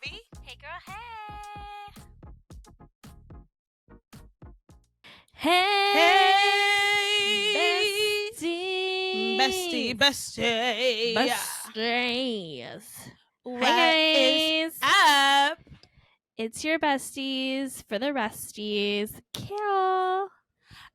Bobby. Hey girl, hey. Hey, Besties. bestie. Besties. What Hi is guys. up? It's your besties for the resties. Carol.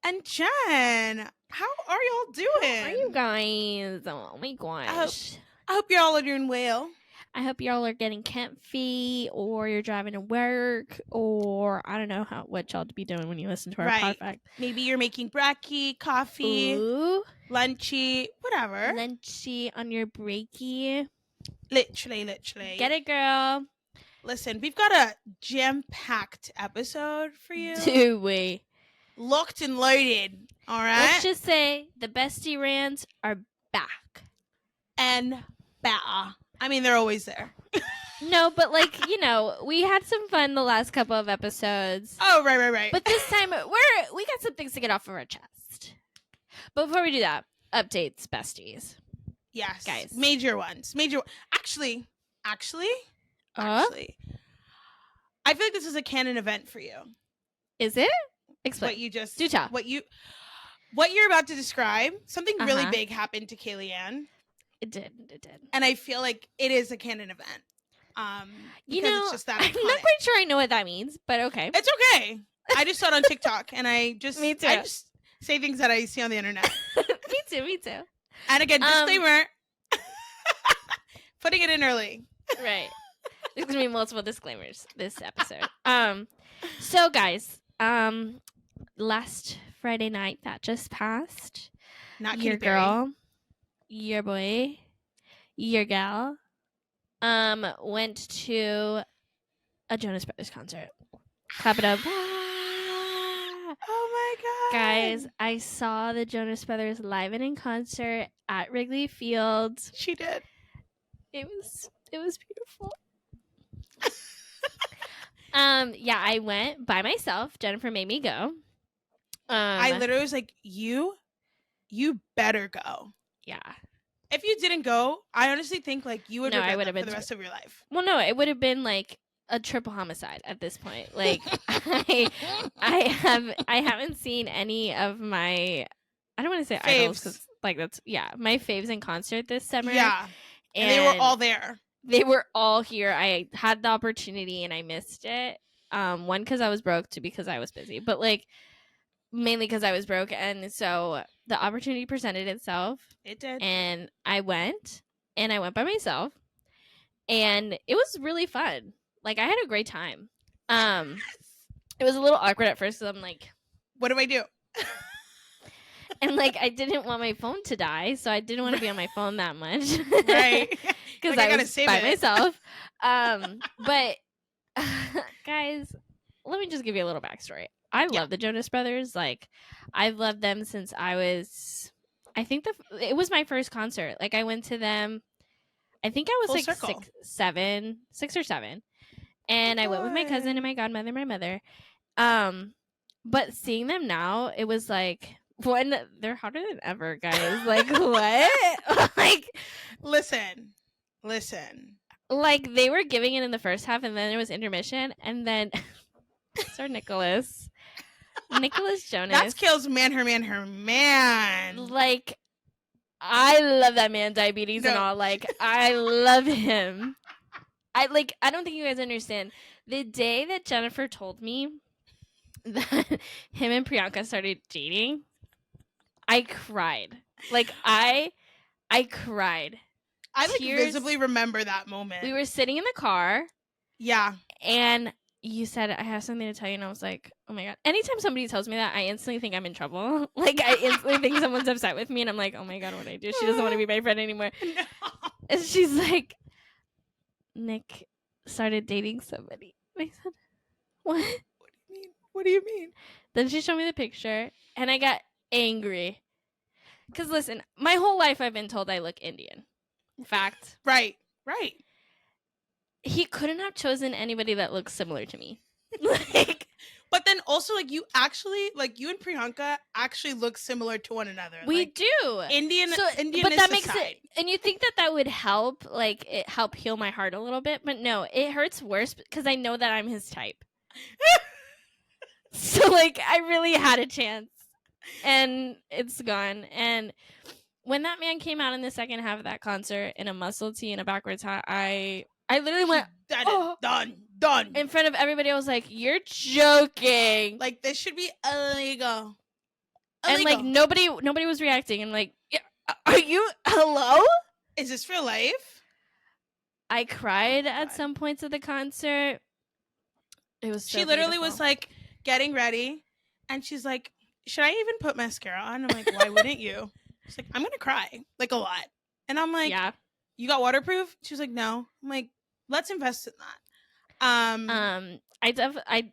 And Jen, how are y'all doing? How are you guys? Oh my gosh. I hope y'all are doing well. I hope y'all are getting comfy, or you're driving to work, or I don't know what y'all to be doing when you listen to our podcast. Maybe you're making brekkie, coffee, Ooh, lunchy, whatever. lunchy on your breaky. Literally. Get it, girl. Listen, we've got a jam-packed episode for you. Do we? Locked and loaded, all right? Let's just say the bestie rants are back. And better. I mean, they're always there. No, but we had some fun the last couple of episodes. Oh, right. But this time we got some things to get off of our chest. But before we do that, updates, besties. Yes, guys. Major ones. Actually, I feel like this is a canon event for you. Is it? Explain. Do tell. What you're about to describe. Something really big happened to Kaylee Ann. It did. And I feel like it is a canon event. It's just that I'm iconic. not quite sure I know what that means, but okay. It's okay. I just saw it on TikTok, and I just Me too. I just say things that I see on the internet. Me too. And again, disclaimer. Putting it in early. Right. There's gonna be multiple disclaimers this episode. So guys, last Friday night that just passed, Not your Katy Perry. girl, your boy, your gal, went to a Jonas Brothers concert. Clap it up. Oh my god. Guys, I saw the Jonas Brothers live and in concert at Wrigley Field. She did. It was beautiful. I went by myself. Jennifer made me go. I literally was like, you better go. Yeah. If you didn't go, I honestly think like you would regret that for the rest of your life. Well, no, it would have been like a triple homicide at this point. Like I haven't seen any of my, I don't want to say faves. idols, because that's my faves in concert this summer. Yeah, and they were all there. They were all here. I had the opportunity and I missed it. One, because I was broke, two, because I was busy, but mainly because I was broke. And so the opportunity presented itself. It did. And I went by myself, and it was really fun. I had a great time. It was a little awkward at first, because I'm like, what do I do? And I didn't want my phone to die, so I didn't want to be on my phone that much. Right. Because I was by myself. But guys, let me just give you a little backstory. I love the Jonas Brothers. I've loved them since I think it was my first concert. I went to them, I think I was six or seven. And I went with my cousin and my godmother, my mother. But seeing them now, it was one, they're hotter than ever, guys. What? Listen. They were giving it in the first half, and then there was intermission, and then Sir Nicholas Jonas. That's Kale's man. I love that man, diabetes and all. I love him. I don't think you guys understand. The day that Jennifer told me that him and Priyanka started dating, I cried. I cried. I visibly remember that moment. We were sitting in the car. Yeah. And you said, I have something to tell you. And I was like, oh my God. Anytime somebody tells me that, I instantly think I'm in trouble. I instantly think someone's upset with me. And I'm like, oh my God, what do I do? She doesn't want to be my friend anymore. No. And she's like, Nick started dating somebody. And I said, what? What do you mean? Then she showed me the picture, and I got angry. Because listen, my whole life I've been told I look Indian. Fact. Right. He couldn't have chosen anybody that looks similar to me. But then also, like, you actually, like, you and Priyanka actually look similar to one another. We like, do. Indian, So, but that makes it, and you think that would help, like, it help heal my heart a little bit, but no, it hurts worse because I know that I'm his type. So, like, I really had a chance, and it's gone. And when that man came out in the second half of that concert in a muscle tee and a backwards hat, I literally went, oh, done. In front of everybody. I was like, "You're joking!" Like, this should be illegal. And like nobody was reacting. And like, are you hello? Is this real life? I cried at some points of the concert. It was so she literally beautiful. was like getting ready, and she's like, "Should I even put mascara on?" I'm like, "Why wouldn't you?" She's like, "I'm gonna cry like a lot," and I'm like, "Yeah, you got waterproof?" She was like, "No." I'm like, "Let's invest in that." I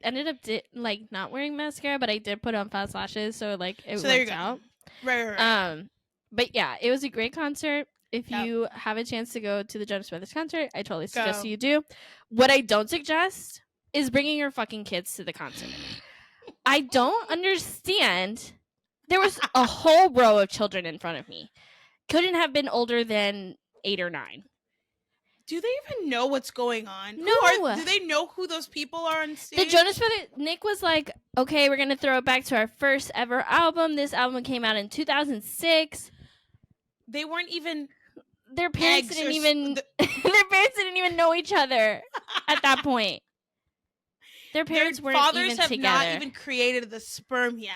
ended up like not wearing mascara, but I did put on fast lashes, so like it worked out. Right. But yeah, it was a great concert. If you have a chance to go to the Jonas Brothers concert, I totally suggest you do. What I don't suggest is bringing your fucking kids to the concert. I don't understand. There was a whole row of children in front of me. Couldn't have been older than 8 or 9. Do they even know what's going on? No. Do they know who those people are on stage? The Jonas Brothers, Nick was like, okay, we're going to throw it back to our first ever album. This album came out in 2006. They weren't even... Their parents didn't even... their parents didn't even know each other at that point. Their parents weren't even together. Fathers have not even created the sperm yet.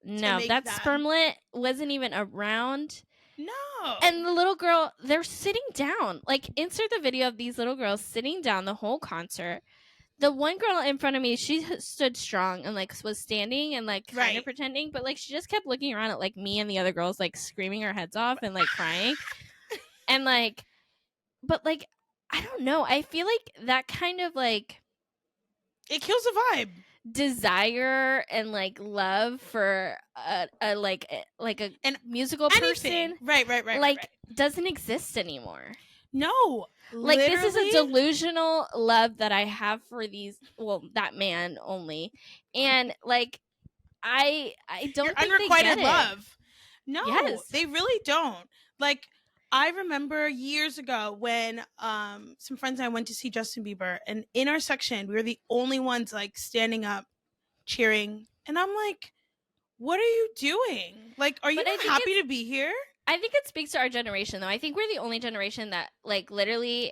No, that spermlet wasn't even around. No. And the little girl, they're sitting down. Like, insert the video of these little girls sitting down the whole concert. The one girl in front of me, she stood strong and, like, was standing and, like, kind of pretending. But, like, she just kept looking around at, like, me and the other girls, like, screaming our heads off and, like, crying. And, like, but, like, I don't know. I feel like that kind of, like... It kills the vibe. Desire and like love for a musical person, right, like doesn't exist anymore. No, like this is a delusional love that I have for that man only, and like I don't think unrequited they get love. It. No, yes. They really don't. Like, I remember years ago when some friends and I went to see Justin Bieber, and in our section we were the only ones like standing up cheering, and I'm like, what are you doing? Like, are you not happy to be here? I think it speaks to our generation, though. I think we're the only generation that like literally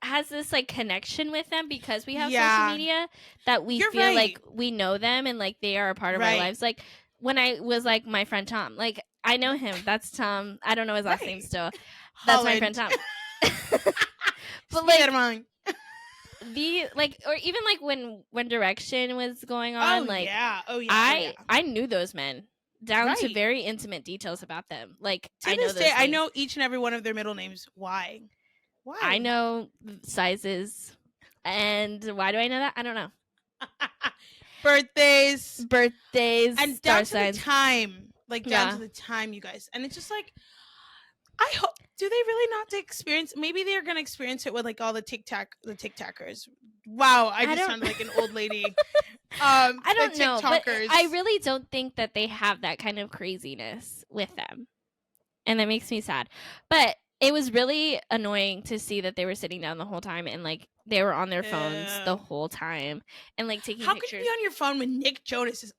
has this like connection with them because we have social media, that we feel like we know them and like they are a part of our lives. Like when I was like my friend Tom, like I know him. That's Tom. I don't know his last name still. That's my friend Tom. But like or even like when One Direction was going on, I knew those men down to very intimate details about them. Like to this day, I know each and every one of their middle names. Why? I know sizes, and why do I know that? I don't know. Birthdays, and down to the time, like down to the time, you guys. And it's just like, I hope. Do they really not experience? Maybe they're gonna experience it with like all the TikTokers. Wow, I just sounded like an old lady. I don't know, but I really don't think that they have that kind of craziness with them, and that makes me sad. But it was really annoying to see that they were sitting down the whole time and like they were on their phones the whole time and like taking pictures. How could you be on your phone when Nick Jonas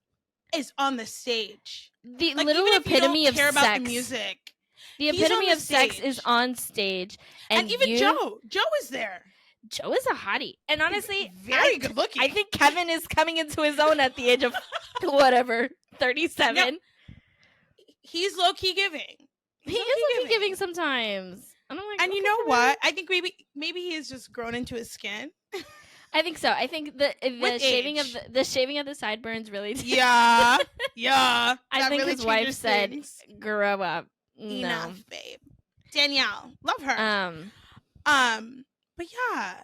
is on the stage? The like, little epitome of sex. About the music. The epitome of sex is on stage, and even Joe is there. Joe is a hottie, and honestly, very good looking. I think Kevin is coming into his own at the age of whatever 37. No, he's low key giving. He is low key giving sometimes. I'm like, and you know what? I think maybe he has just grown into his skin. I think so. I think the shaving of the sideburns really did. Yeah. I think really his wife said, "Grow up." Enough, babe. Danielle, love her. But yeah,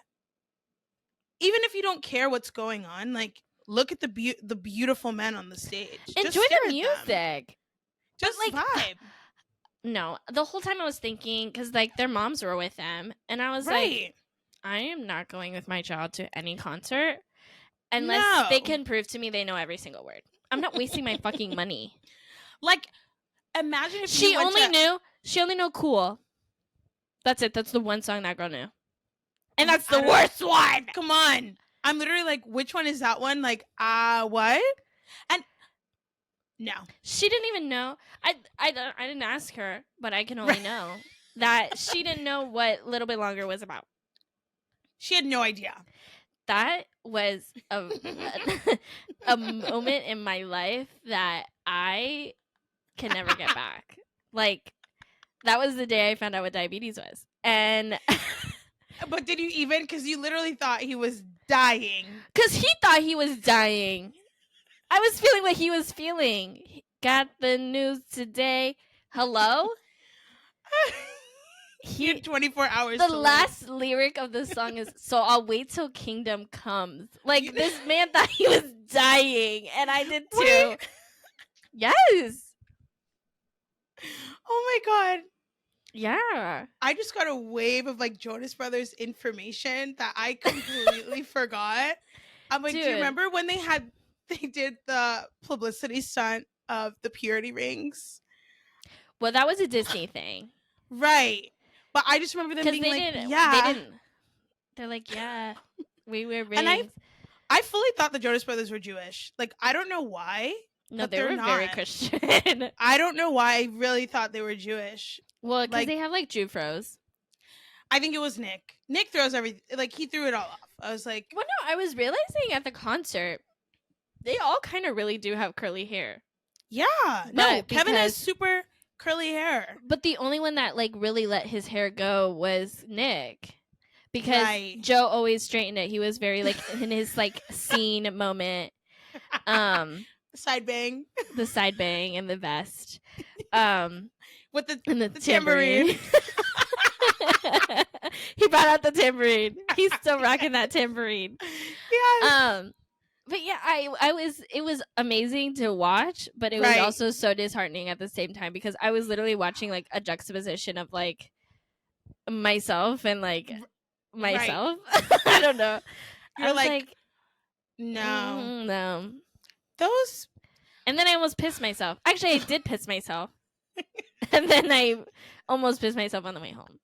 even if you don't care what's going on, like look at the beautiful men on the stage. Enjoy the music. Just like vibe. No, the whole time I was thinking, because like their moms were with them, and I was like, I am not going with my child to any concert unless they can prove to me they know every single word. I'm not wasting my fucking money. Like, imagine if she only knew cool. That's it. That's the one song that girl knew. And that's the worst one. Come on. I'm literally like, which one is that one? Like, what? And no. She didn't even know. I didn't ask her, but I can only know that she didn't know what Little Bit Longer was about. She had no idea. That was a moment in my life that I can never get back. Like, that was the day I found out what diabetes was. And but did you even? Because you literally thought he was dying. Because he thought he was dying. I was feeling what he was feeling. Got the news today. Hello? He had 24 hours. The last lyric of the song is, so I'll wait till kingdom comes. Like, this man thought he was dying, and I did too. Wait. Yes. Oh my God. Yeah. I just got a wave of like Jonas Brothers information that I completely forgot. I'm like, do you remember when they did the publicity stunt of the purity rings? Well, that was a Disney thing. Right. But I just remember them being they're like, yeah, we wear rings. And I fully thought the Jonas Brothers were Jewish. Like, I don't know why. No, they were very Christian. I don't know why I really thought they were Jewish. Well, because they have like Jew froze. I think it was Nick. Nick throws everything. Like, he threw it all off. I was like... Well, no, I was realizing at the concert, they all kind of really do have curly hair. Yeah. No, Kevin has super curly hair. But the only one that like really let his hair go was Nick. Because Joe always straightened it. He was very like in his like scene moment. Side bang. The side bang and the vest. With the tambourine. He brought out the tambourine. He's still rocking that tambourine. Yes. But yeah, it was amazing to watch, but it was also so disheartening at the same time because I was literally watching like a juxtaposition of like myself and like myself. I don't know. You're like no. No. Those. And then I almost pissed myself. Actually, I did piss myself. And then I almost pissed myself on the way home.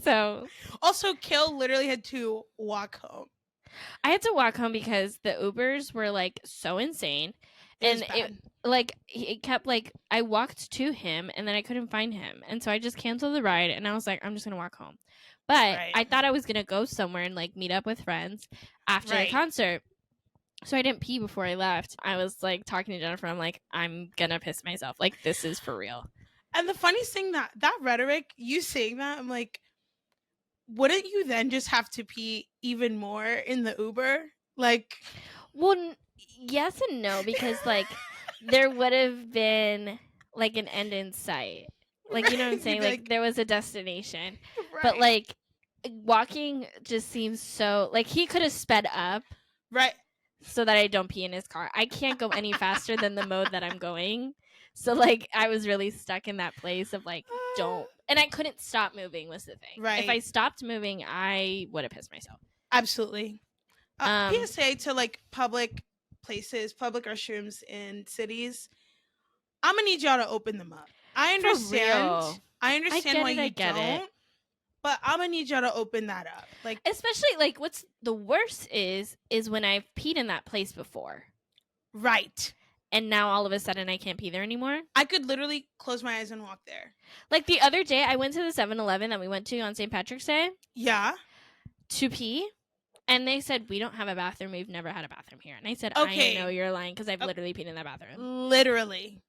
So. Also, Kill literally had to walk home. I had to walk home because the Ubers were like so insane. And it kept like, I walked to him and then I couldn't find him. And so I just canceled the ride and I was like, I'm just going to walk home. But I thought I was going to go somewhere and like meet up with friends after the concert. So I didn't pee before I left. I was like talking to Jennifer. I'm like, I'm going to piss myself. Like, this is for real. And the funniest thing that rhetoric, you saying that, I'm like, wouldn't you then just have to pee even more in the Uber? Like, well, yes and no, because like there would have been like an end in sight. Like, you know what I'm saying? Like there was a destination. But like walking just seems so like he could have sped up. Right. So that I don't pee in his car. I can't go any faster than the mode that I'm going. So like I was really stuck in that place of like don't, and I couldn't stop moving was the thing. Right. If I stopped moving, I would have pissed myself. Absolutely. PSA to like public places, public restrooms in cities. I'm gonna need y'all to open them up. I understand. I understand why you don't. But I'm gonna need y'all to open that up. Like, especially like what's the worst is when I've peed in that place before. Right. And now all of a sudden I can't pee there anymore. I could literally close my eyes and walk there. Like the other day I went to the 7-Eleven that we went to on St. Patrick's Day. Yeah. To pee. And they said, we don't have a bathroom. We've never had a bathroom here. And I said, okay. I know you're lying because I've literally peed in that bathroom. Literally.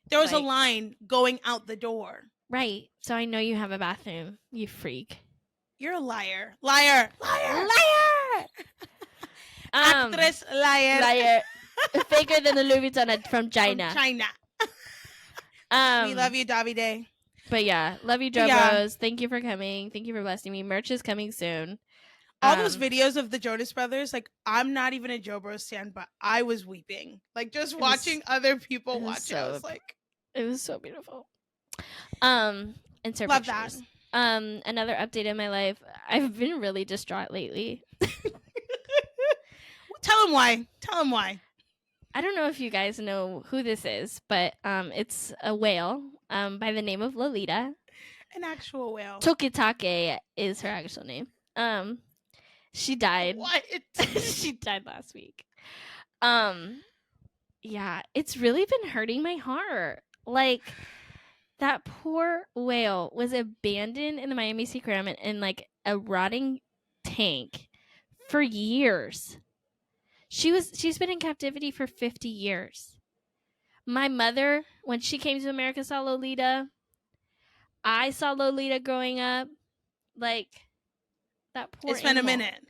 There was a line going out the door. Right. So I know you have a bathroom, you freak. You're a liar. Liar. Liar. Liar. Actress liar. Liar. Faker than the Louis Vuitton from China. From China. We love you, Davide. But yeah, love you, Joe Bros. Thank you for coming. Thank you for blessing me. Merch is coming soon. All those videos of the Jonas Brothers, like, I'm not even a Joe Bros stan, but I was weeping. Like, just watching other people watch it. I was like... It was so beautiful. Insert love pictures. that. Another update in my life. I've been really distraught lately. Tell him why. Tell him why. I don't know if you guys know who this is, but it's a whale by the name of Lolita. An actual whale. Tokitake is her actual name. She died. What? She died last week. Yeah, it's really been hurting my heart. Like, that poor whale was abandoned in the Miami Sea Aquarium in like a rotting tank for years. She's been in captivity for 50 years. My mother, when she came to America, saw Lolita. I saw Lolita growing up. Like, that poor It's been animal. a minute.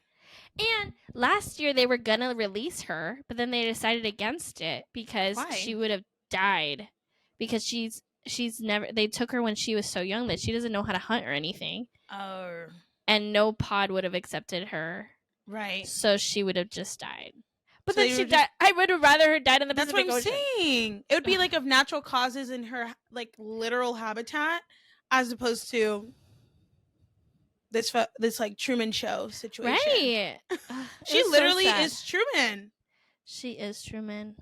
And last year they were gonna release her, but then they decided against it because Why? she would have died. Because she's never. They took her when she was so young that she doesn't know how to hunt or anything. Oh. And no pod would have accepted her. Right. So she would have just died. But So then she died. I would have rather her died in the Pacific Ocean. That's what I'm saying. It would be like of natural causes in her like literal habitat, as opposed to this like Truman Show situation. Right. She literally is Truman. She is Truman.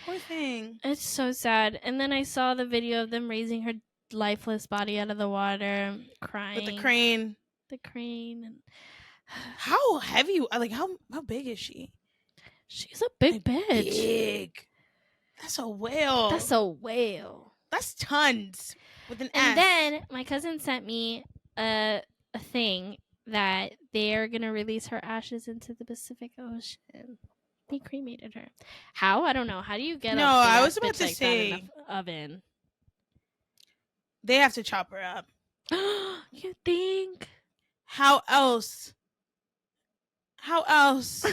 Poor thing. It's so sad. And then I saw the video of them raising her lifeless body out of the water, crying with the crane. The crane. And how heavy? Like how big is she? She's a big bitch. Big. That's a whale. That's a whale. That's tons with an and S. Then my cousin sent me a thing that they're gonna release her ashes into the Pacific Ocean. They cremated her. How? I don't know. How do you get? No, I was about to say in the oven. They have to chop her up. You think? How else? How else?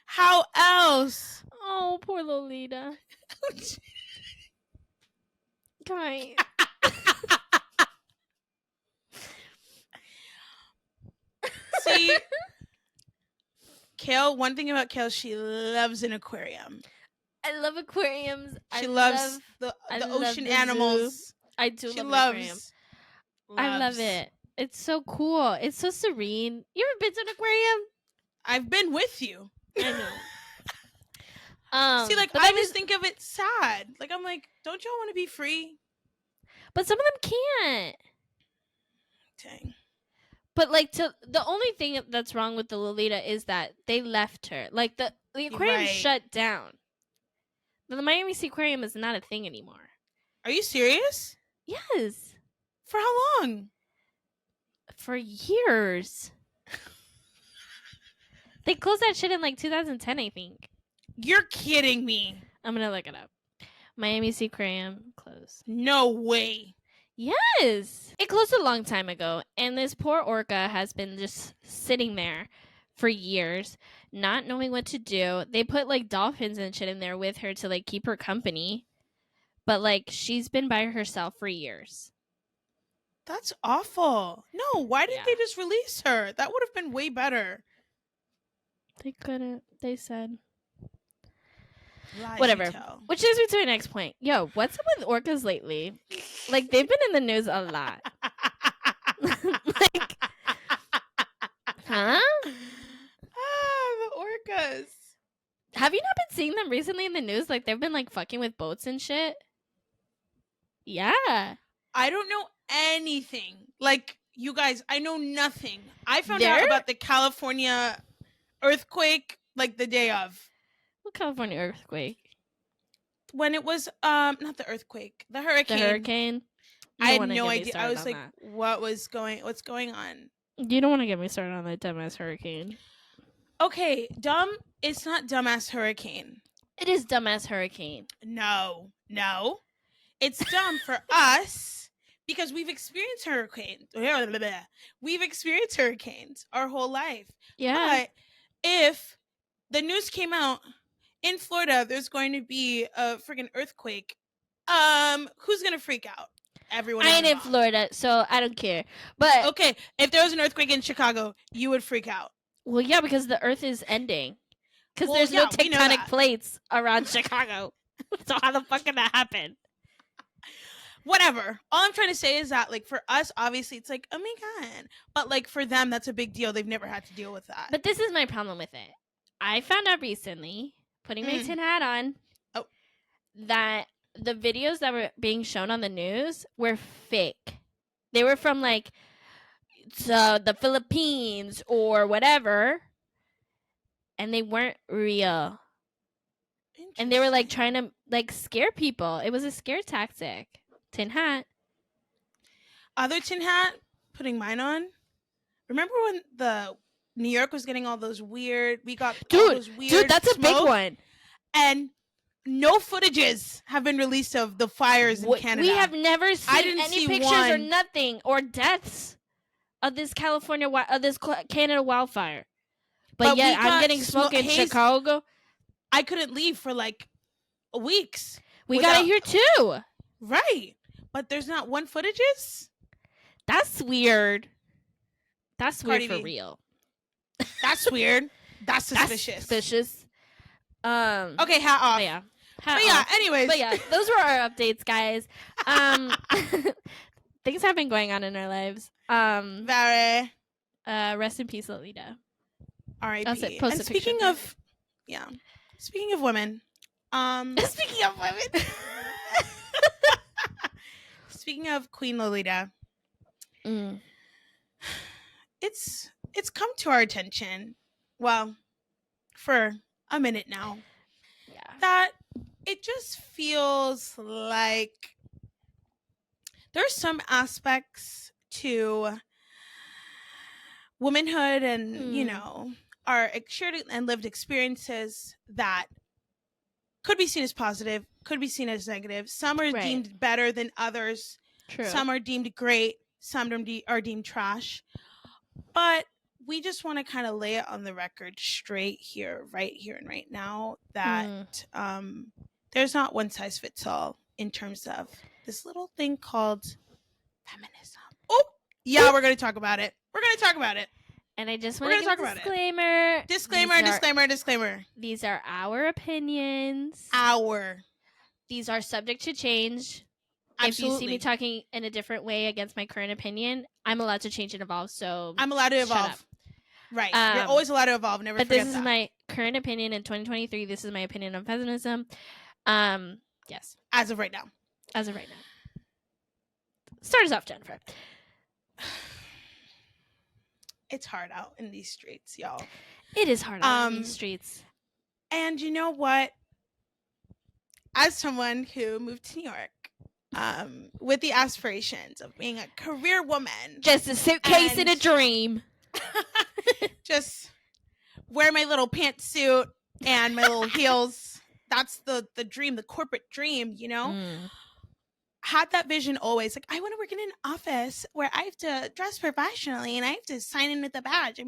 How else? Oh, poor Lolita. Guys. See, Kale, one thing about Kale, she loves an aquarium. I love aquariums. She loves the ocean animals. Zoo. I do she love an aquarium. Loves. I love it. It's so cool. It's so serene. You ever been to an aquarium? I've been with you. I know. See, like, I just think of it sad. Like, I'm like, don't y'all want to be free? But some of them can't. Dang. But, like, the only thing that's wrong with the Lolita is that they left her. Like, the aquarium shut down. The Miami Sea Aquarium is not a thing anymore. Are you serious? Yes. For how long? For years. They closed that shit in, like, 2010, I think. You're kidding me. I'm going to look it up. Miami Sea Aquarium closed. No way. Yes. It closed a long time ago. And this poor orca has been just sitting there for years, not knowing what to do. They put, like, dolphins and shit in there with her to, like, keep her company. But, like, she's been by herself for years. That's awful. No, why didn't they just release her? That would have been way better. They couldn't. They said. Lies whatever. Which leads me to my next point. Yo, what's up with orcas lately? Like, they've been in the news a lot. Like, huh? The orcas. Have you not been seeing them recently in the news? Like, they've been, like, fucking with boats and shit? Yeah. I don't know anything. Like, you guys, I know nothing. I found out about the California earthquake, like, the day of. What California earthquake? When it was, not the earthquake, the hurricane. The hurricane? I had no idea. I was like, what's going on? You don't want to get me started on that dumbass hurricane. Okay, dumb. It's not dumbass hurricane. It is dumbass hurricane. No. It's dumb for us because we've experienced hurricanes. We've experienced hurricanes our whole life. Yeah. But if the news came out in Florida, there's going to be a freaking earthquake. Who's gonna freak out? Everyone. I ain't in Florida, so I don't care. But okay, if there was an earthquake in Chicago, you would freak out. Well, yeah, because the Earth is ending. Because there's no tectonic plates around Chicago. So how the fuck can that happen? whatever. All I'm trying to say is that, like, for us, obviously, it's like, oh my God. But, like, for them, that's a big deal. They've never had to deal with that. But this is my problem with it. I found out recently, putting my tin hat on, that the videos that were being shown on the news were fake. They were from, like, the Philippines or whatever, and they weren't real. And they were, like, trying to, like, scare people. It was a scare tactic. Tin hat. Other tin hat, putting mine on. Remember when the New York was getting all those weird, all those weird Dude, that's a big one. And no footages have been released of the fires in Canada. We have never seen any pictures or nothing or deaths of this Canada wildfire. But yet I'm getting smoke in Chicago. I couldn't leave for like weeks. We got it here too. Right. But there's not one footages? That's weird. That's weird for real. That's weird. That's suspicious. That's suspicious. Okay, hat off. Yeah. Anyways. But yeah, those were our updates, guys. Things have been going on in our lives. Very. Rest in peace, Lolita. R.I.P. And speaking of women. Speaking of women. Speaking of Queen Lolita. It's come to our attention, well, for a minute now, that it just feels like there's some aspects to womanhood and, you know, our shared and lived experiences that could be seen as positive, could be seen as negative. Some are deemed better than others. True. Some are deemed great. Some are deemed trash. But we just want to kind of lay it on the record straight here, right here and right now, that there's not one size fits all in terms of this little thing called feminism. Oh, yeah, we're going to talk about it. And I just want to give a disclaimer. Disclaimer. These are our opinions. These are subject to change. Absolutely. If you see me talking in a different way against my current opinion, I'm allowed to change and evolve. So I'm allowed to evolve. Right. You're always allowed to evolve. Never forget that. But this is my current opinion in 2023. This is my opinion on feminism. Yes. As of right now. Start us off, Jennifer. It's hard out in these streets, y'all. It is hard out in these streets. And you know what? As someone who moved to New York, with the aspirations of being a career woman. Just a suitcase and a dream. Just wear my little pantsuit and my little heels. That's the dream, the corporate dream, you know? Had that vision always. Like, I want to work in an office where I have to dress professionally and I have to sign in with a badge.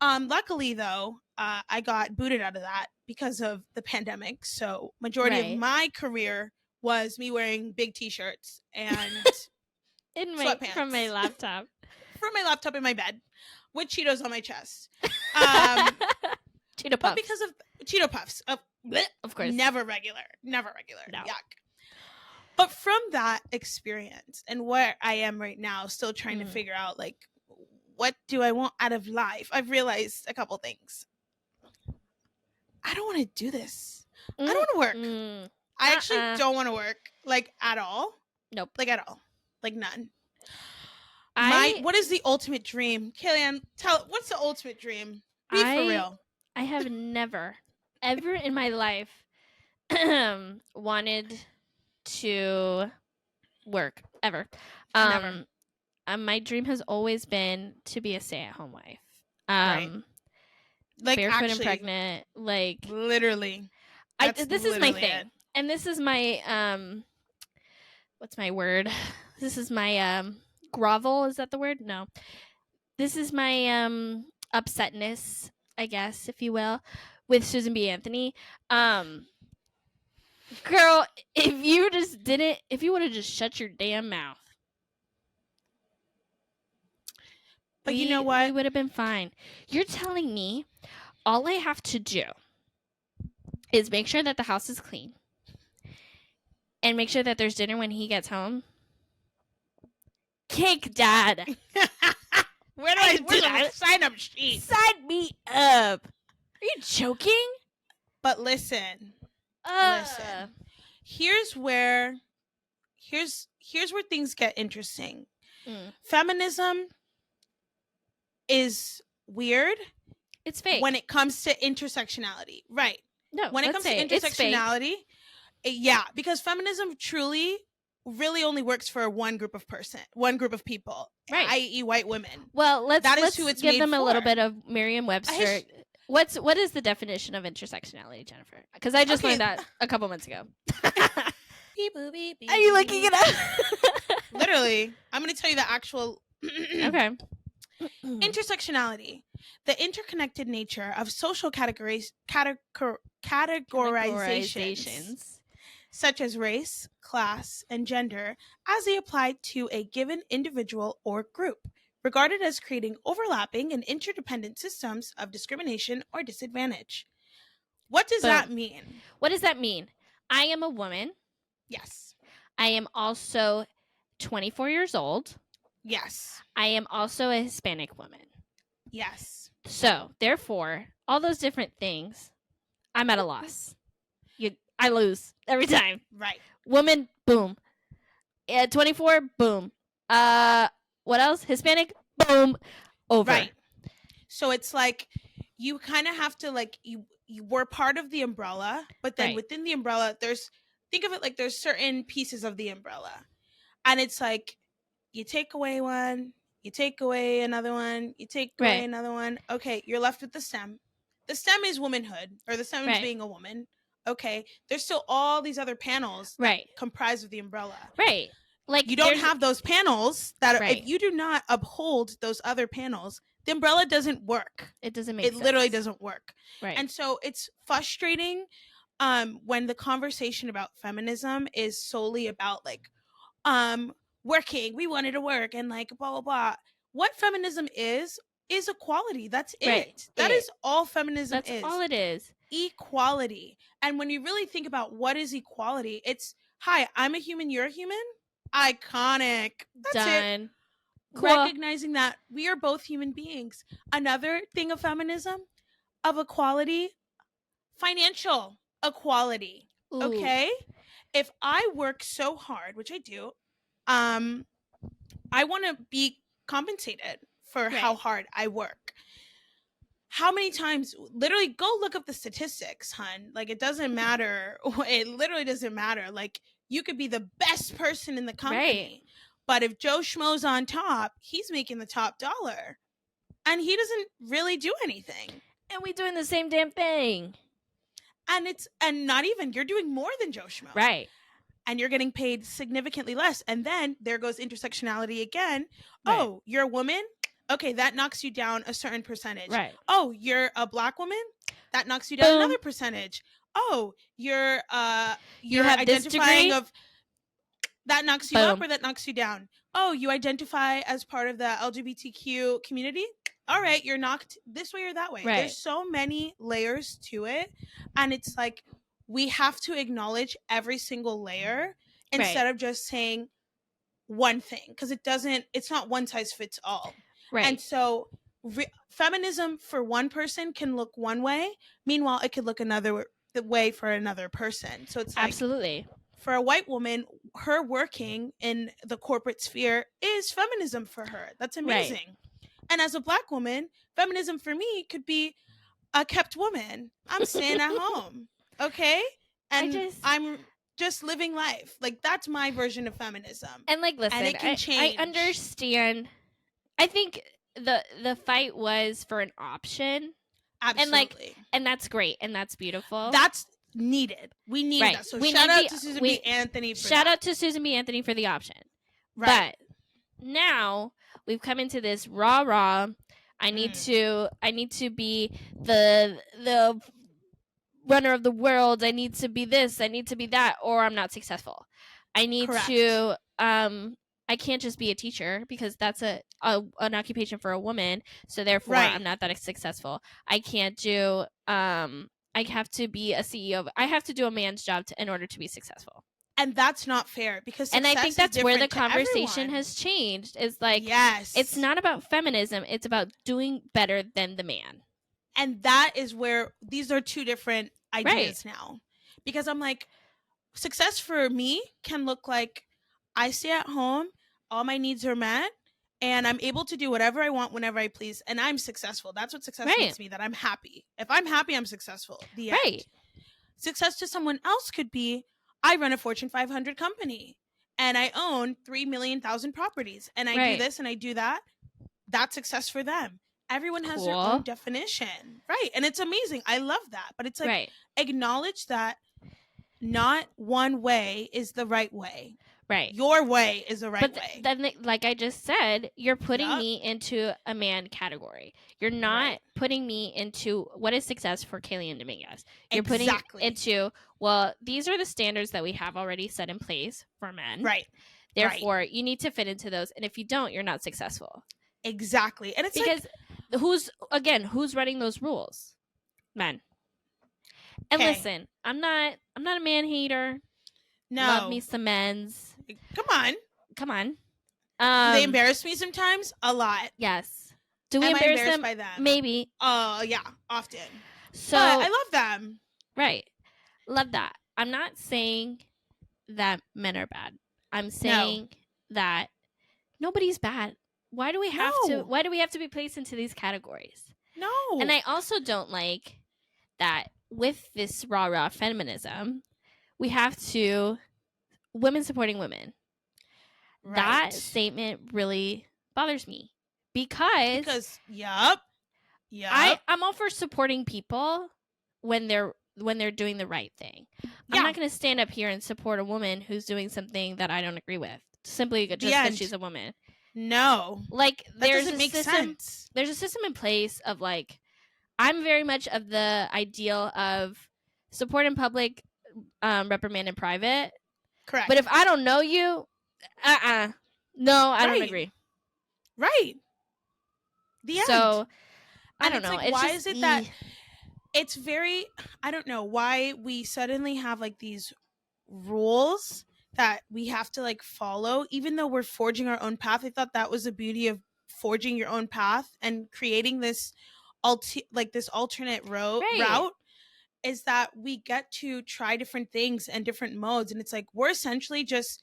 Luckily, though, I got booted out of that because of the pandemic. So majority of my career was me wearing big t-shirts and sweatpants. From my laptop. From my laptop in my bed with Cheetos on my chest. Cheeto Puffs. But because of Cheeto Puffs. Of course. Never regular. No. Yuck. But from that experience and where I am right now, still trying to figure out, like, what do I want out of life? I've realized a couple things. I don't want to do this. I don't want to work. I actually don't want to work, like, at all. Nope. Like, at all. Like, none. What is the ultimate dream? Kellyanne, what's the ultimate dream? Be for real. I have never, ever in my life wanted to work, ever. Never. My dream has always been to be a stay-at-home wife. Right. Like, barefoot actually, and pregnant, like, literally. This is my thing. And this is my what's my word? This is my grovel, is that the word? No. This is my upsetness, I guess, if you will, with Susan B. Anthony. Girl, if you would have just shut your damn mouth. But you know what? We would have been fine. You're telling me all I have to do is make sure that the house is clean, and make sure that there's dinner when he gets home. Cake, Dad. Where's the sign up sheet? Sign me up. Are you joking? But listen. Here's where things get interesting. Feminism is weird. It's fake when it comes to intersectionality, right? No, when it comes to intersectionality, because feminism truly really only works for one group of people, right? I.e., white women. Well, let's give them a little bit of Merriam-Webster. What is the definition of intersectionality, Jennifer? Because I just learned that a couple months ago. Are you looking it up? Literally, I'm going to tell you the actual. Okay. Intersectionality, the interconnected nature of social categorizations such as race, class, and gender as they apply to a given individual or group, regarded as creating overlapping and interdependent systems of discrimination or disadvantage. What does that mean? What does that mean? I am a woman. Yes. I am also 24 years old. Yes. I am also a Hispanic woman. Yes. So, therefore, all those different things, I'm at a loss. I lose every time. Right. Woman, boom. 24, boom. What else? Hispanic, boom. Over. Right. So it's like you kind of have to you were part of the umbrella, but then within the umbrella, think of it like there's certain pieces of the umbrella. And it's like you take away one, you take away another one, you take away another one. Okay, you're left with the stem. The stem is womanhood, or the stem is being a woman. Okay, there's still all these other panels that comprise of the umbrella. Right. Like you don't have those panels that if you do not uphold those other panels, the umbrella doesn't work. It doesn't make sense. It literally doesn't work. Right. And so it's frustrating when the conversation about feminism is solely about working, we wanted to work, and blah blah blah. What feminism is equality. That's it. That is all feminism is. That's all it is. Equality. And when you really think about what is equality, it's hi, I'm a human, you're a human. Iconic. That's Done. It. Cool. Recognizing that we are both human beings. Another thing of feminism, of equality, financial equality. Ooh. Okay? If I work so hard, which I do, I want to be compensated for how hard I work. How many times, literally go look up the statistics, hun. It doesn't matter. It literally doesn't matter. You could be the best person in the company, but if Joe Schmo's on top, he's making the top dollar and he doesn't really do anything. And we doing the same damn thing. And not even, you're doing more than Joe Schmo. Right. And you're getting paid significantly less. And then there goes intersectionality again. Right. Oh, you're a woman? Okay, that knocks you down a certain percentage. Right. Oh, you're a black woman? That knocks you down another percentage. Oh, you're identifying of that knocks you up or that knocks you down. Oh, you identify as part of the LGBTQ community? All right, you're knocked this way or that way. Right. There's so many layers to it. And it's we have to acknowledge every single layer instead of just saying one thing, because it's not one size fits all. Right. And so feminism for one person can look one way. Meanwhile, it could look another way for another person. So it's absolutely. For a white woman, her working in the corporate sphere is feminism for her. That's amazing. Right. And as a black woman, feminism for me could be a kept woman. I'm staying at home. Okay? And I'm just living life. That's my version of feminism. And listen, and it can change. I understand. I think the fight was for an option. Absolutely. And that's great and that's beautiful. That's needed. We need that. So shout out to Susan B. Anthony for shout out to Susan B. Anthony for the option. Right. But now we've come into this raw. I need to be the runner of the world. I need to be this. I need to be that, or I'm not successful. I need to. I can't just be a teacher because that's an occupation for a woman. So therefore, I'm not that successful. I can't do. I have to be a CEO. I have to do a man's job in order to be successful. And that's not fair because and I think that's where the conversation everyone. has changed. Is like, yes, it's not about feminism, it's about doing better than the man. And that is where these are two different ideas now. Because I'm like, success for me can look like I stay at home, all my needs are met, and I'm able to do whatever I want whenever I please, and I'm successful. That's what success means to me, that I'm happy. If I'm happy, I'm successful. The end. Success to someone else could be, I run a Fortune 500 company and I own 3,000,000 properties and I do this and I do that. That's success for them. Everyone has their own definition. Right. And it's amazing. I love that. But it's like, acknowledge that not one way is the right way. Right. Your way is the right way. Then, like I just said, you're putting me into a man category. You're not putting me into what is success for Kaylee and Dominguez. You're putting into, well, these are the standards that we have already set in place for men. Right. Therefore, you need to fit into those. And if you don't, you're not successful. Exactly. And it's because who's running those rules? Men. And listen, I'm not a man hater. No. Love me some men's. Come on. Do they embarrass me sometimes? A lot. Yes. Do we embarrass them? By them? Maybe. Yeah, often. So but I love them. Right. Love that. I'm not saying that men are bad. I'm saying that nobody's bad. Why do we have to be placed into these categories? No. And I also don't like that with this rah-rah feminism, we have to women supporting women. Right. That statement really bothers me because I'm all for supporting people when they're doing the right thing. I'm not going to stand up here and support a woman who's doing something that I don't agree with simply just because she's a woman. No, like that doesn't make sense. There's a system in place of like, I'm very much of the ideal of support in public, reprimand in private. Correct. But if I don't know you, no, I don't agree. Right. The end. So I don't know. Like, why is it that it's very? I don't know why we suddenly have like these rules that we have to like follow, even though we're forging our own path. I thought that was the beauty of forging your own path and creating this alternate route is that we get to try different things and different modes. And it's like, we're essentially just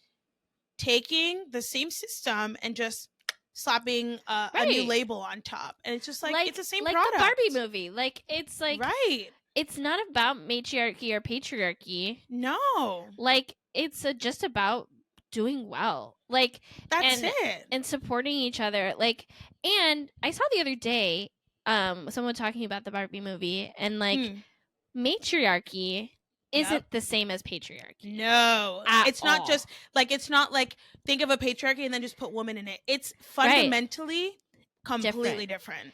taking the same system and just slapping a new label on top. And it's just like it's the same product. The Barbie movie. Like, it's like, it's not about matriarchy or patriarchy. No. Like, it's just about doing well. Like, that's it. And supporting each other. Like, and I saw the other day someone talking about the Barbie movie and like matriarchy isn't the same as patriarchy. No. It's not just like, it's not like think of a patriarchy and then just put woman in it. It's fundamentally completely different.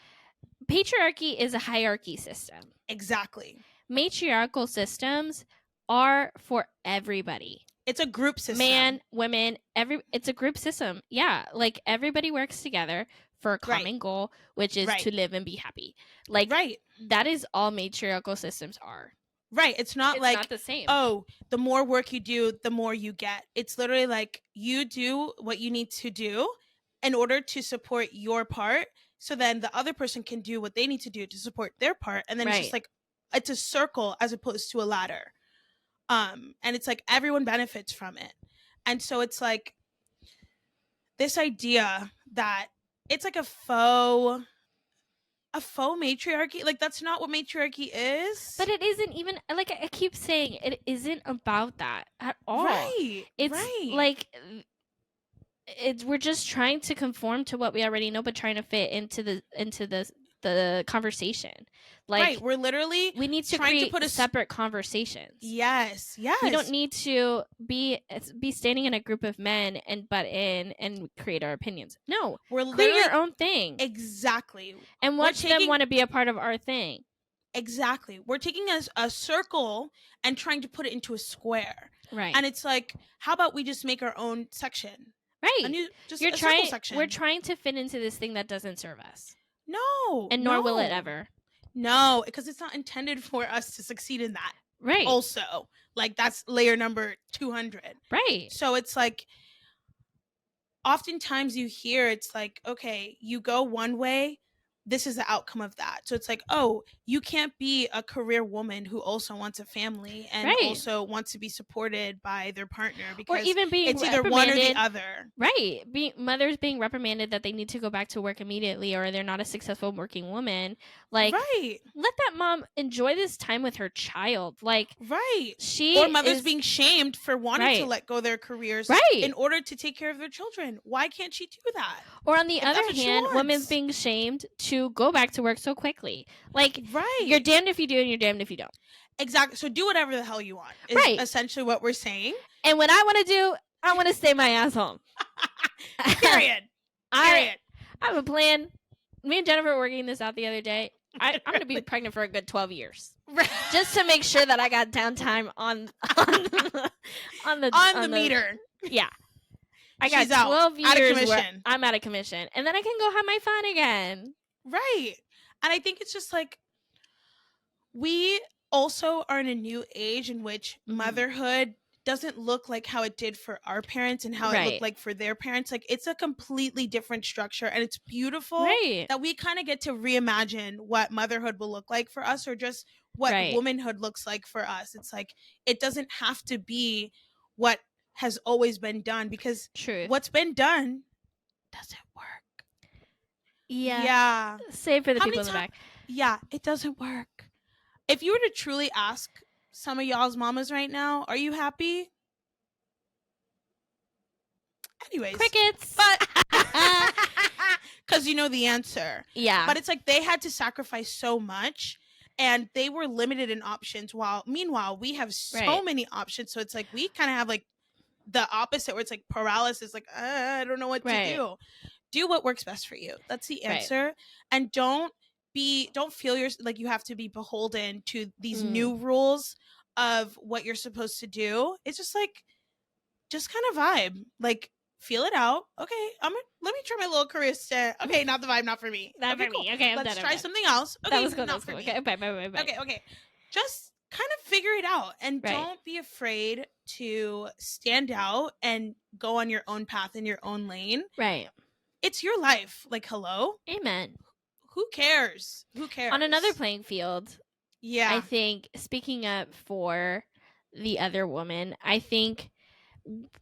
Patriarchy is a hierarchy system. Exactly. Matriarchal systems are for everybody. It's a group system. Man, women, it's a group system. Yeah, like everybody works together for a common goal, which is to live and be happy. Like, that is all matriarchal systems are. Right. It's not the same. Oh, the more work you do, the more you get. It's literally like you do what you need to do in order to support your part. So then the other person can do what they need to do to support their part. And then it's just like, it's a circle as opposed to a ladder. And it's like everyone benefits from it. And so it's like this idea that it's like a faux matriarchy. Like, that's not what matriarchy is. But it isn't even, like I keep saying, it isn't about that at all. Right. It's like we're just trying to conform to what we already know, but trying to fit into the conversation. Like, we're literally we need to create separate conversations. Yes. We don't need to be standing in a group of men and butt in and create our opinions. No, we're create your own thing. Exactly. And watch them want to be a part of our thing. Exactly. We're taking a circle and trying to put it into a square. Right. And it's like, how about we just make our own section? Right. Circle section. We're trying to fit into this thing that doesn't serve us. No. And nor will it ever. No, because it's not intended for us to succeed in that. Right. Also, like, that's layer number 200. Right. So it's like, oftentimes you hear it's like, okay, you go one way, this is the outcome of that. So it's like, oh, you can't be a career woman who also wants a family and Right. also wants to be supported by their partner, Or because even being it's either one or the reprimanded. other. Right. Mothers being reprimanded that they need to go back to work immediately, or they're not a successful working woman. Like, Right. let that mom enjoy this time with her child. Like, Right. she Or mothers is being shamed for wanting to right. let go their careers Right. in order to take care of their children. Why can't she do that? Or on the If other that's what she hand, women's wants. being shamed to go back to work so quickly. Like, Right. you're damned if you do and you're damned if you don't. Exactly. So do whatever the hell you want is Right. essentially what we're saying. And what I want to do, I want to stay my ass home. Period. Period. I have a plan. Me and Jennifer were working this out the other day. I'm going to be pregnant for a good 12 years. Just to make sure that I got downtime on the meter. Yeah. I got She's 12 out of years where commission. I'm out of commission. And then I can go have my fun again. Right. And I think it's just like, we also are in a new age in which motherhood doesn't look like how it did for our parents and how it looked like for their parents. Like, it's a completely different structure, and it's beautiful that we kind of get to reimagine what motherhood will look like for us, or just what womanhood looks like for us. It's like, it doesn't have to be what has always been done, because what's been done doesn't work. Yeah. Save for the people in the back. Yeah, it doesn't work. If you were to truly ask some of y'all's mamas right now, are you happy? Anyways. Crickets. But because you know the answer. Yeah. But it's like, they had to sacrifice so much, and they were limited in options, while meanwhile we have so many options. So it's like, we kind of have like the opposite, where it's like paralysis, like, I don't know what to do. Do what works best for you. That's the answer. And don't feel like you have to be beholden to these new rules of what you're supposed to do. It's just like, just kind of vibe, like, feel it out. Okay, let me try my little career stint. Okay, not the vibe, not for me. Not for me. Okay, let's try something else. Okay, that was cool. Not for me. Okay, bye. Okay. Just kind of figure it out, and don't be afraid to stand out and go on your own path in your own lane. Right. It's your life. Like, hello? Amen. Who cares? On another playing field, yeah, I think, speaking up for the other woman, I think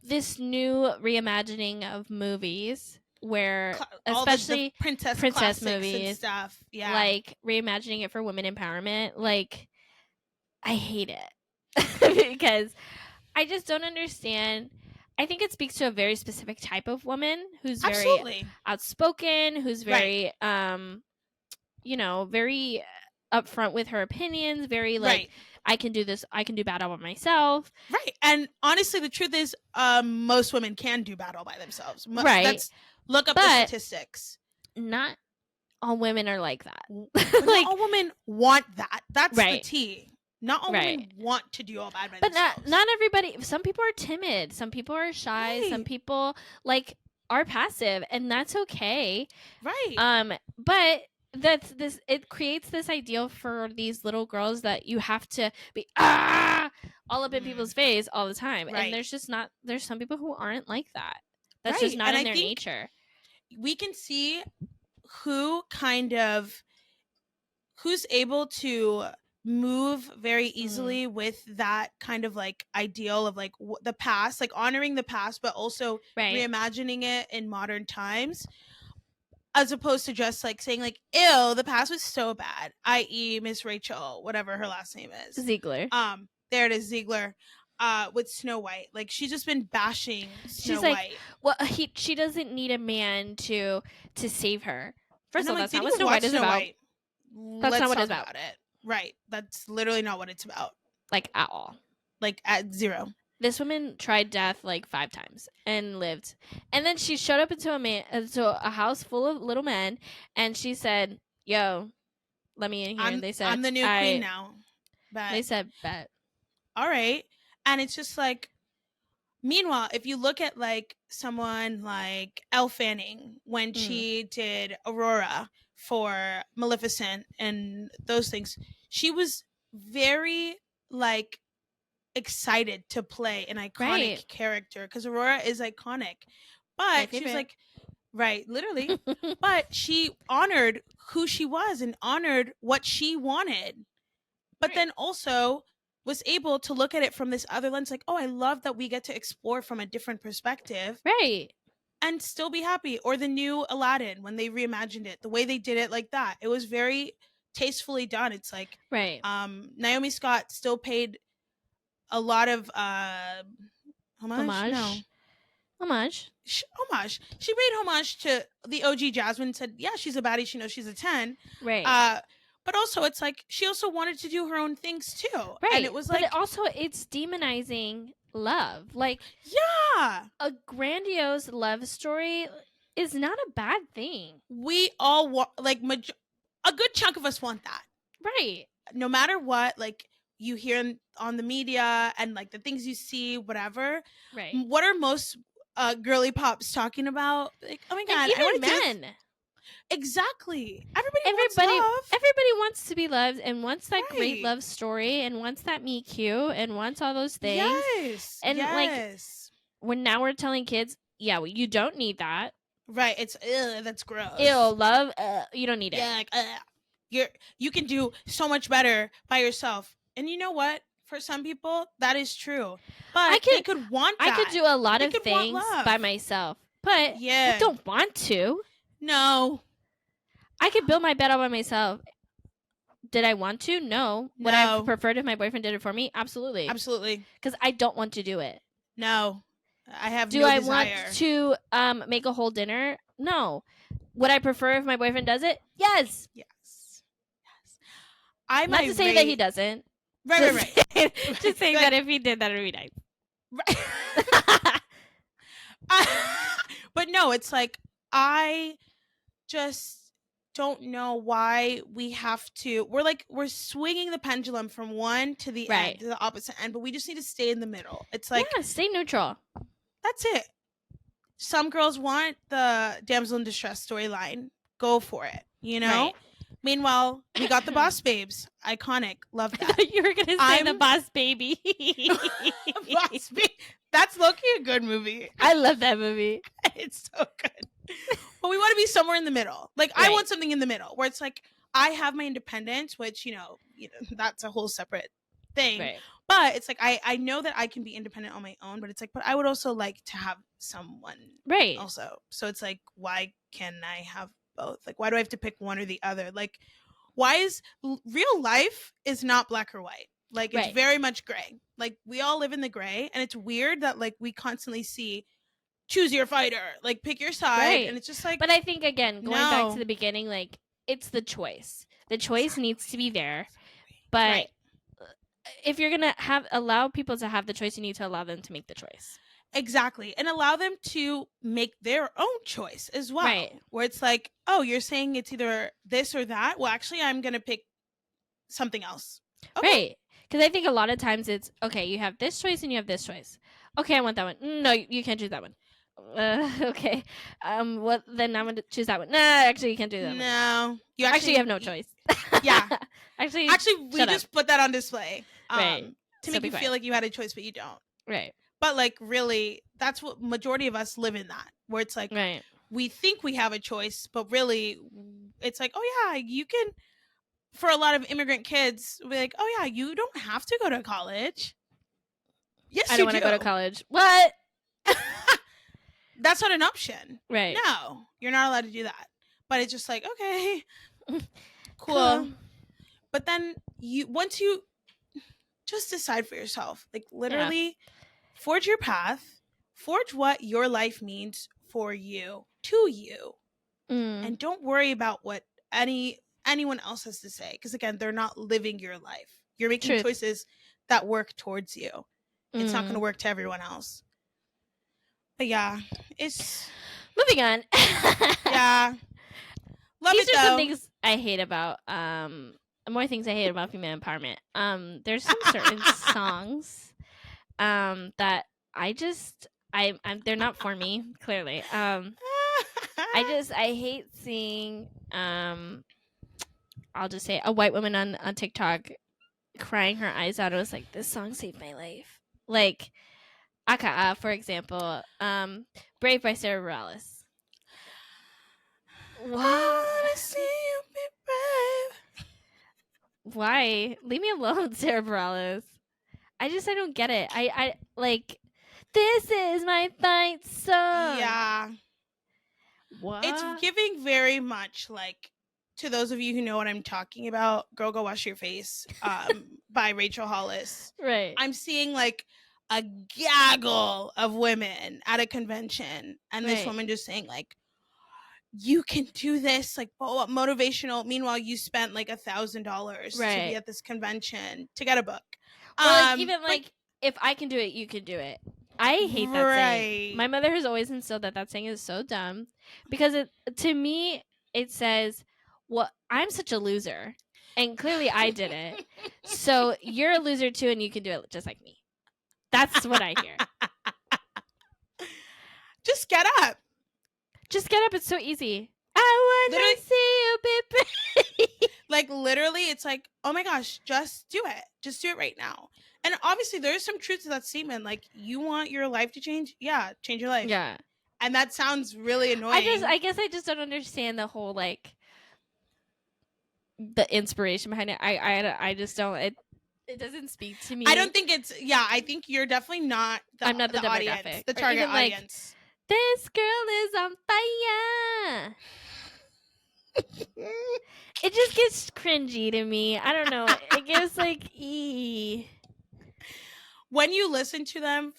this new reimagining of movies, where especially the princess movies and stuff, like reimagining it for women empowerment, like, I hate it. Because I just don't understand. I think it speaks to a very specific type of woman who's very outspoken, who's very very upfront with her opinions, very like, I can do this, I can do battle by myself. Right. And honestly, the truth is, most women can do battle by themselves. Let's look up the statistics. Not all women are like that. Like, not all women want that. That's the tea. Not all women want to do all bad by themselves. But not everybody. Some people are timid. Some people are shy. Some people are passive, and that's okay. Right. But it creates this ideal for these little girls that you have to be all up in people's face all the time. And there's some people who aren't like that. That's just not in their nature. We can see who's able to move very easily with that kind of like ideal of like the past, like honoring the past, but also reimagining it in modern times, as opposed to just like saying like, ew, the past was so bad, i.e. Miss Rachel, whatever her last name is, Ziegler. There it is, Ziegler. With Snow White, like, she's just been bashing Snow White. Well, she doesn't need a man to save her. First of all, that's not what Snow White is about. That's not what it's about. Right. That's literally not what it's about. Like, at all. Like, at zero. This woman tried death like 5 times and lived. And then she showed up into a house full of little men, and she said, "Yo, let me in here." And they said, "I'm the new queen now." Bet. They said, "Bet." All right. And it's just like, meanwhile, if you look at like someone like Elle Fanning, when she did Aurora for Maleficent and those things, she was very like excited to play an iconic character because Aurora is iconic. But she was like, right, literally. But she honored who she was and honored what she wanted. But then also was able to look at it from this other lens, like, oh, I love that we get to explore from a different perspective. Right. And still be happy. Or the new Aladdin, when they reimagined it, the way they did it like that. It was very tastefully done. It's like, right. Naomi Scott still paid a lot of homage. No. Homage. Homage. She paid homage to the OG Jasmine. Said, yeah, she's a baddie. She knows she's a 10. Right. But also, it's like she also wanted to do her own things too. Right. And it was like, but it's demonizing love. Like, yeah, a grandiose love story is not a bad thing. We all want, like, a good chunk of us want that. Right. No matter what, like, you hear on the media and like the things you see, whatever. Right. What are most girly pops talking about? Like, oh my god, and even men. Exactly. Everybody wants love. Everybody wants to be loved and wants that great love story and wants that meet cute and wants all those things. Yes. And like, when now we're telling kids, yeah, well, you don't need that. Right. It's that's gross. Ew, love. You don't need it. Yeah. Like, you can do so much better by yourself. And you know what? For some people, that is true. But they could want that. I could do a lot of things by myself, but I don't want to. No. I could build my bed all by myself. Did I want to? No. Would I have preferred if my boyfriend did it for me? Absolutely. Absolutely. Because I don't want to do it. No. I have no desire. Do I want to make a whole dinner? No. Would I prefer if my boyfriend does it? Yes. Yes. I'm not to say that he doesn't. Right. Just saying that if he did, that would be nice. Right. But no, it's like, I just don't know why we have to. We're swinging the pendulum from one to the end, to the opposite end, but we just need to stay in the middle. It's like, stay neutral. That's it. Some girls want the damsel in distress storyline. Go for it. You know. Right. Meanwhile, we got the Boss Babes. Iconic. Love that. I thought you were gonna say the Boss Baby. Boss Baby. That's low-key a good movie. I love that movie. It's so good. But we want to be somewhere in the middle. Like, I want something in the middle where it's like, I have my independence, which, you know that's a whole separate thing. Right. But it's like, I know that I can be independent on my own, but it's like, but I would also like to have someone also. So it's like, why can I have both? Like, why do I have to pick one or the other? Like, why is real life is not black or white? Like, it's very much gray. Like, we all live in the gray, and it's weird that like we constantly see choose your fighter, like pick your side, and it's just like. But I think again, going back to the beginning, like, it's the choice. The choice needs to be there, but if you're gonna allow people to have the choice, you need to allow them to make the choice. Exactly. And allow them to make their own choice as well. Right. Where it's like, oh, you're saying it's either this or that. Well, actually, I'm going to pick something else. Okay. Right. Because I think a lot of times it's, okay, you have this choice and you have this choice. Okay, I want that one. No, you can't choose that one. Okay. Well, then I'm going to choose that one. Nah, actually, you can't do that one. No. You actually have no choice. Yeah. Actually, we just put that on display. Right. To make you feel like you had a choice, but you don't. Right. But like, really, that's what majority of us live in, that where it's like, we think we have a choice, but really it's like, oh yeah, you can. For a lot of immigrant kids, be like, oh yeah, you don't have to go to college. Yes, I don't want to go to college. What? That's not an option. Right. No, you're not allowed to do that. But it's just like, okay, cool. But then once you just decide for yourself, like, literally forge your path, forge what your life means for you, to you, and don't worry about what anyone else has to say, because again, they're not living your life. You're making choices that work towards you. It's not going to work to everyone else. But yeah, it's moving on. Yeah, love These it are though. some things I hate about more things I hate about female empowerment. There's some certain songs that I'm they're not for me, clearly. I hate seeing I'll just say a white woman on TikTok crying her eyes out. It was like, this song saved my life. Like, Aka, for example, Brave by Sarah Bareilles. What? I wanna see you be brave. Why? Leave me alone, Sarah Bareilles. I don't get it. I like, this is my fight song. Yeah. What? It's giving very much like, to those of you who know what I'm talking about, Girl Go Wash Your Face by Rachel Hollis. Right. I'm seeing like a gaggle of women at a convention, and this Right. woman just saying like, you can do this, like, motivational. Meanwhile, you spent like $1,000 to Right. be at this convention to get a book. Or like, even like, if I can do it, you can do it. I hate that saying. My mother has always instilled that saying is so dumb, because to me it says, well, I'm such a loser, and clearly I did it, so you're a loser too, and you can do it just like me. That's what I hear. Just get up. Just get up. It's so easy. I want to see you be pretty. Like, literally, it's like, oh my gosh, just do it. Just do it right now. And obviously, there's some truth to that statement. Like, you want your life to change? Yeah, change your life. Yeah. And that sounds really annoying. I guess I just don't understand the whole, like, the inspiration behind it. I just don't. It doesn't speak to me. I don't think it's. Yeah, I think you're definitely not. I'm not the audience, demographic. the target audience. Like, this girl is on fire. It just gets cringy to me. I don't know. It gets like, when you listen to them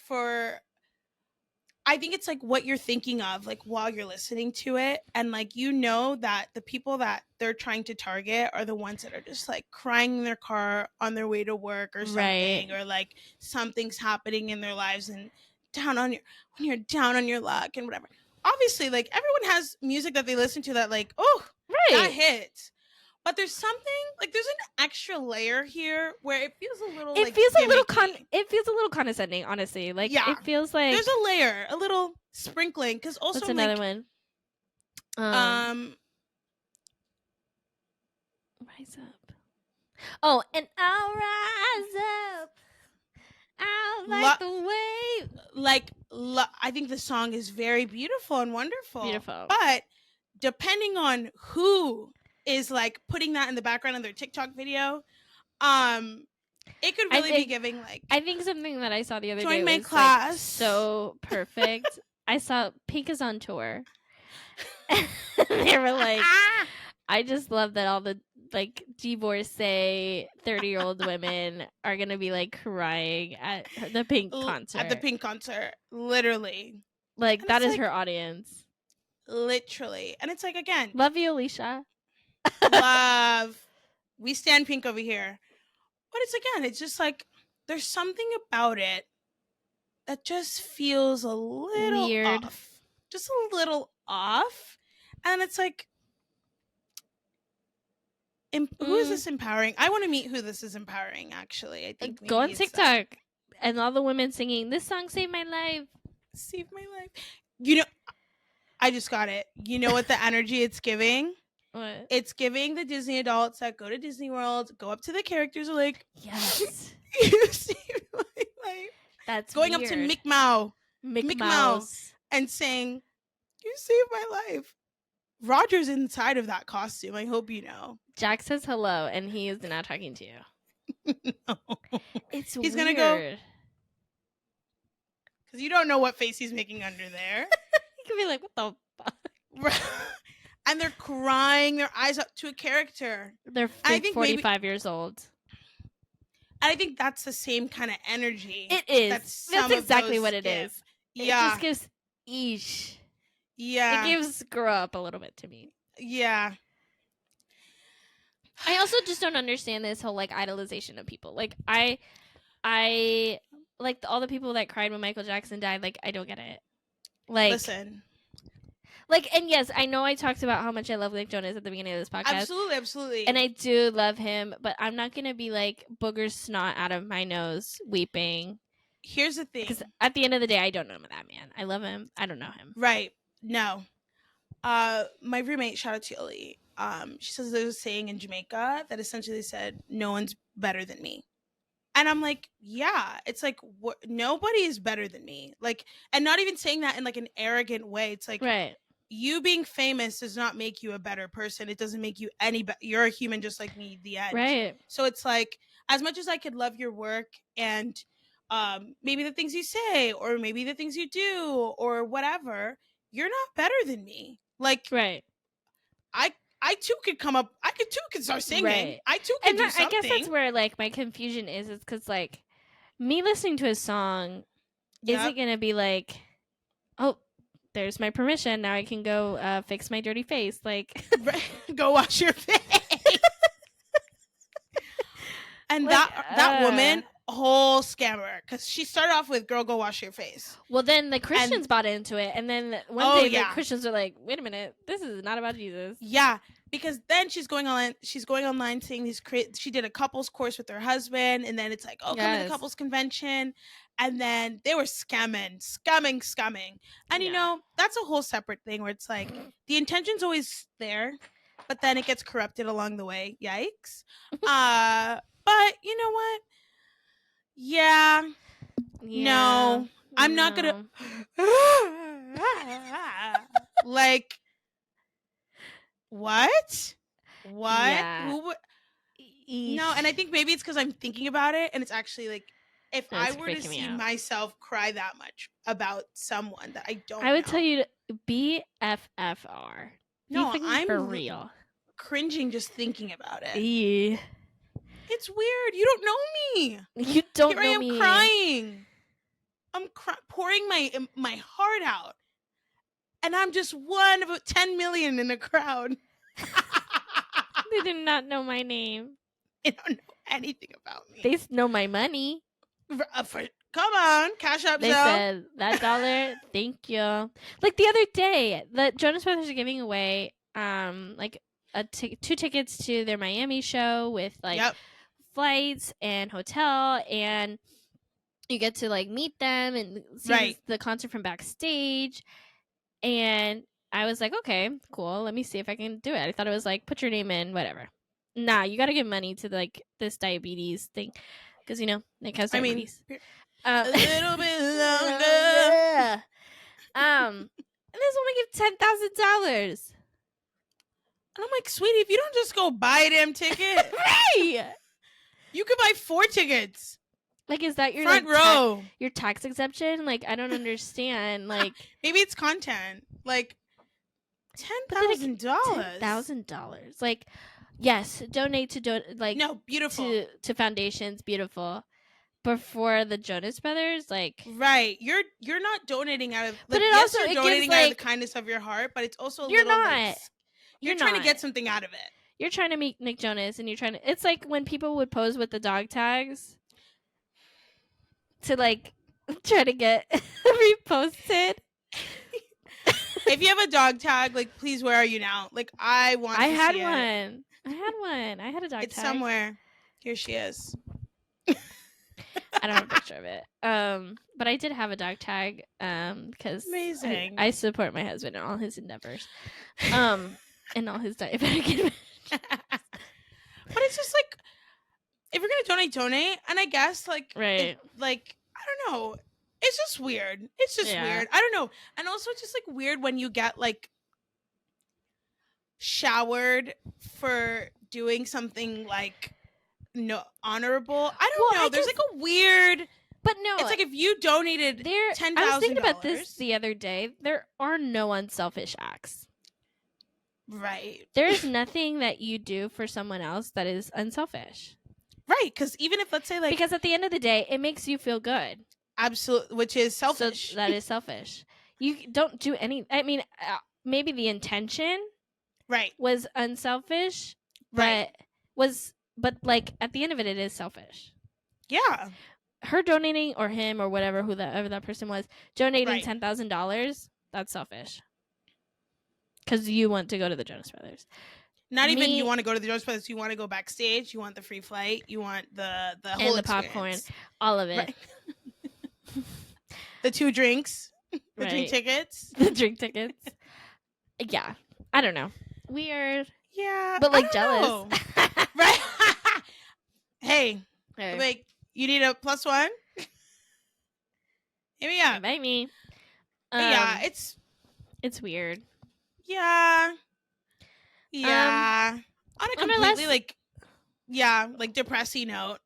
I think it's like what you're thinking of, like, while you're listening to it, and like, you know that the people that they're trying to target are the ones that are just like crying in their car on their way to work or something, right. Or like something's happening in their lives and when you're down on your luck and whatever. Obviously, like, everyone has music that they listen to that like, oh, right, that hits. But there's something like, there's an extra layer here where it feels a little. It feels a little condescending, honestly. Like, yeah, it feels like there's a layer, a little sprinkling. Because also, what's another one? Rise up. Oh, and I'll rise up. I'll like the wave. Like, I think the song is very beautiful and wonderful. Beautiful. But depending on who is like putting that in the background of their TikTok video, it could really be giving like. I think something that I saw the other day join my was class. Like, so perfect. I saw Pink is on tour. They were like, I just love that all the like divorcee 30-year-old women are gonna be like crying at the Pink concert. At the Pink concert, literally. Like, that is like, her audience. Literally. And it's like, again, love you, Alicia. Love. We stand Pink over here. But it's just like, there's something about it that just feels a little weird. Off. Just a little off. And it's like, who is this empowering? I want to meet who this is empowering, actually. I think go on TikTok and all the women singing, this song saved my life. Saved my life. You know, I just got it. You know what the energy it's giving? What? It's giving the Disney adults that go to Disney World, go up to the characters, are like, yes, you saved my life. That's going weird. Up to Mick Mouse and saying, you saved my life. Roger's inside of that costume. I hope you know. Jack says hello, and he is not talking to you. No. He's weird. Gonna go because you don't know what face he's making under there. He could be like, what the fuck? And they're crying their eyes up to a character. They're like 45 years old. And I think that's the same kind of energy. It is. That's exactly what it is. Yeah. It just gives eesh. Yeah. It gives grow up a little bit to me. Yeah. I also just don't understand this whole like idolization of people. Like, I like all the people that cried when Michael Jackson died. Like, I don't get it. Like, listen. Like, and yes, I know I talked about how much I love Nick Jonas at the beginning of this podcast. Absolutely. And I do love him, but I'm not going to be like booger snot out of my nose weeping. Here's the thing. Because at the end of the day, I don't know that man. I love him. I don't know him. Right. No. My roommate, shout out to Illy, she says there's a saying in Jamaica that essentially said, no one's better than me. And I'm like, yeah, it's like nobody is better than me. Like, and not even saying that in like an arrogant way. It's like, Right. you being famous does not make you a better person. It doesn't make you any better. You're a human just like me, the end. Right. So it's like, as much as I could love your work and maybe the things you say or maybe the things you do or whatever, you're not better than me. Like, Right. I too could come up. I could too could start singing. Right. I too could do I something. guess that's where like my confusion is because like me listening to a song isn't gonna be like, oh, there's my permission. Now I can go fix my dirty face. Like, go wash your face. And like, that woman, whole scammer, because she started off with "Girl, go wash your face." Well, then the Christians bought into it, and then one day the Christians are like, "Wait a minute, this is not about Jesus." Yeah, because then she's going online. She's going online saying these. She did a couples course with her husband, and then it's like, oh, come to the couples convention, and then they were scamming, and you know that's a whole separate thing where it's like the intention's always there, but then it gets corrupted along the way. Yikes. But you know what? Yeah. No, I'm not gonna like what? Yeah. Who would? No, and I think maybe it's because I'm thinking about it, and it's actually like if I were to see myself cry that much about someone that I don't, I would tell you to BFFR. No, I'm for real. Cringing just thinking about it. Yeah. It's weird. You don't know me. You don't know me. I am crying. I'm pouring my heart out, and I'm just one of 10 million in a crowd. They do not know my name. They don't know anything about me. They know my money. Come on, Cash App. They said that $1. Thank you. Like the other day, the Jonas Brothers are giving away like 2 tickets to their Miami show with like flights and hotel, and you get to like meet them and see the concert from backstage. And I was like, okay, cool, let me see if I can do it. I thought it was like, put your name in, whatever. Nah, you gotta give money to like this diabetes thing because you know Nick has diabetes. A little bit longer. And this woman give $10,000. And I'm like, sweetie, if you don't just go buy a damn ticket, right? You could buy 4 tickets. Like, is that your front row? Your tax exemption? Like, I don't understand. Like, maybe it's content. Like, $10,000. $10,000. Like, yes, donate to no, beautiful to foundations, beautiful. But for the Jonas Brothers, like, right, you're not donating out of. Like, but it yes, also you're donating gives, out like, of the kindness of your heart, but it's also you're little, not. Like, you're trying to get something out of it. You're trying to meet Nick Jonas, and you're trying to. It's like when people would pose with the dog tags to like try to get reposted. If you have a dog tag, like, please, where are you now? Like, I want. I to had see one. It. I had one. I had a dog it's tag. It's somewhere. Here she is. I don't have a picture of it. But I did have a dog tag. Because amazing. I support my husband in all his endeavors. And all his diabetic. But it's just like, if you're gonna donate, and I guess like, right, like I don't know, it's just weird. It's just weird. I don't know, and also it's just like weird when you get like showered for doing something like honorable. I don't know. There's like a weird. But no, it's like if you donated $10,000. I was thinking about this the other day. There are no unselfish acts. Right. There's nothing that you do for someone else that is unselfish. Right, because even if, let's say, like... Because at the end of the day, it makes you feel good. Absolutely, which is selfish. So that is selfish. You don't do any... I mean, maybe the intention was unselfish, but like, at the end of it, it is selfish. Yeah. Her donating, or him, or whatever, whoever that person was, donating $10,000, that's selfish. Because you want to go to the Jonas Brothers. Not even you want to go to the Jonas Brothers. You want to go backstage. You want the free flight. You want the whole and the popcorn, all of it. Right. The 2 drinks, the drink tickets, the drink tickets. Yeah, I don't know. Weird. Yeah, but like jealous. Right. Hey, Hey. like, you need a +1? Hit me up. Invite me. But yeah, it's weird. Yeah. Yeah. On a completely, like, depressing note.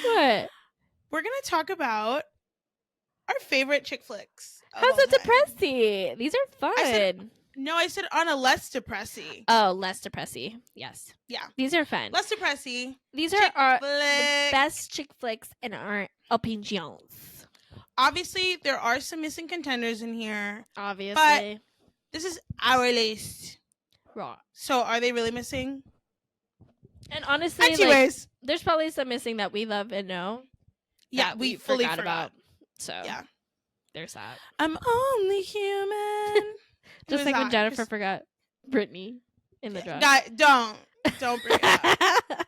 What? We're going to talk about our favorite chick flicks of How's all it time. depressing? These are fun. I said on a less depressing. Oh, less depressing. Yes. Yeah. These are fun. Less depressing. These are the best chick flicks in our opinions. Obviously, there are some missing contenders in here. Obviously. But this is our list. Raw. So are they really missing? And honestly, anyways, there's probably some missing that we love and know. Yeah, we fully forgot about. So yeah, there's that. I'm only human. Just like when Jennifer forgot Brittany in the dress. Don't bring it up.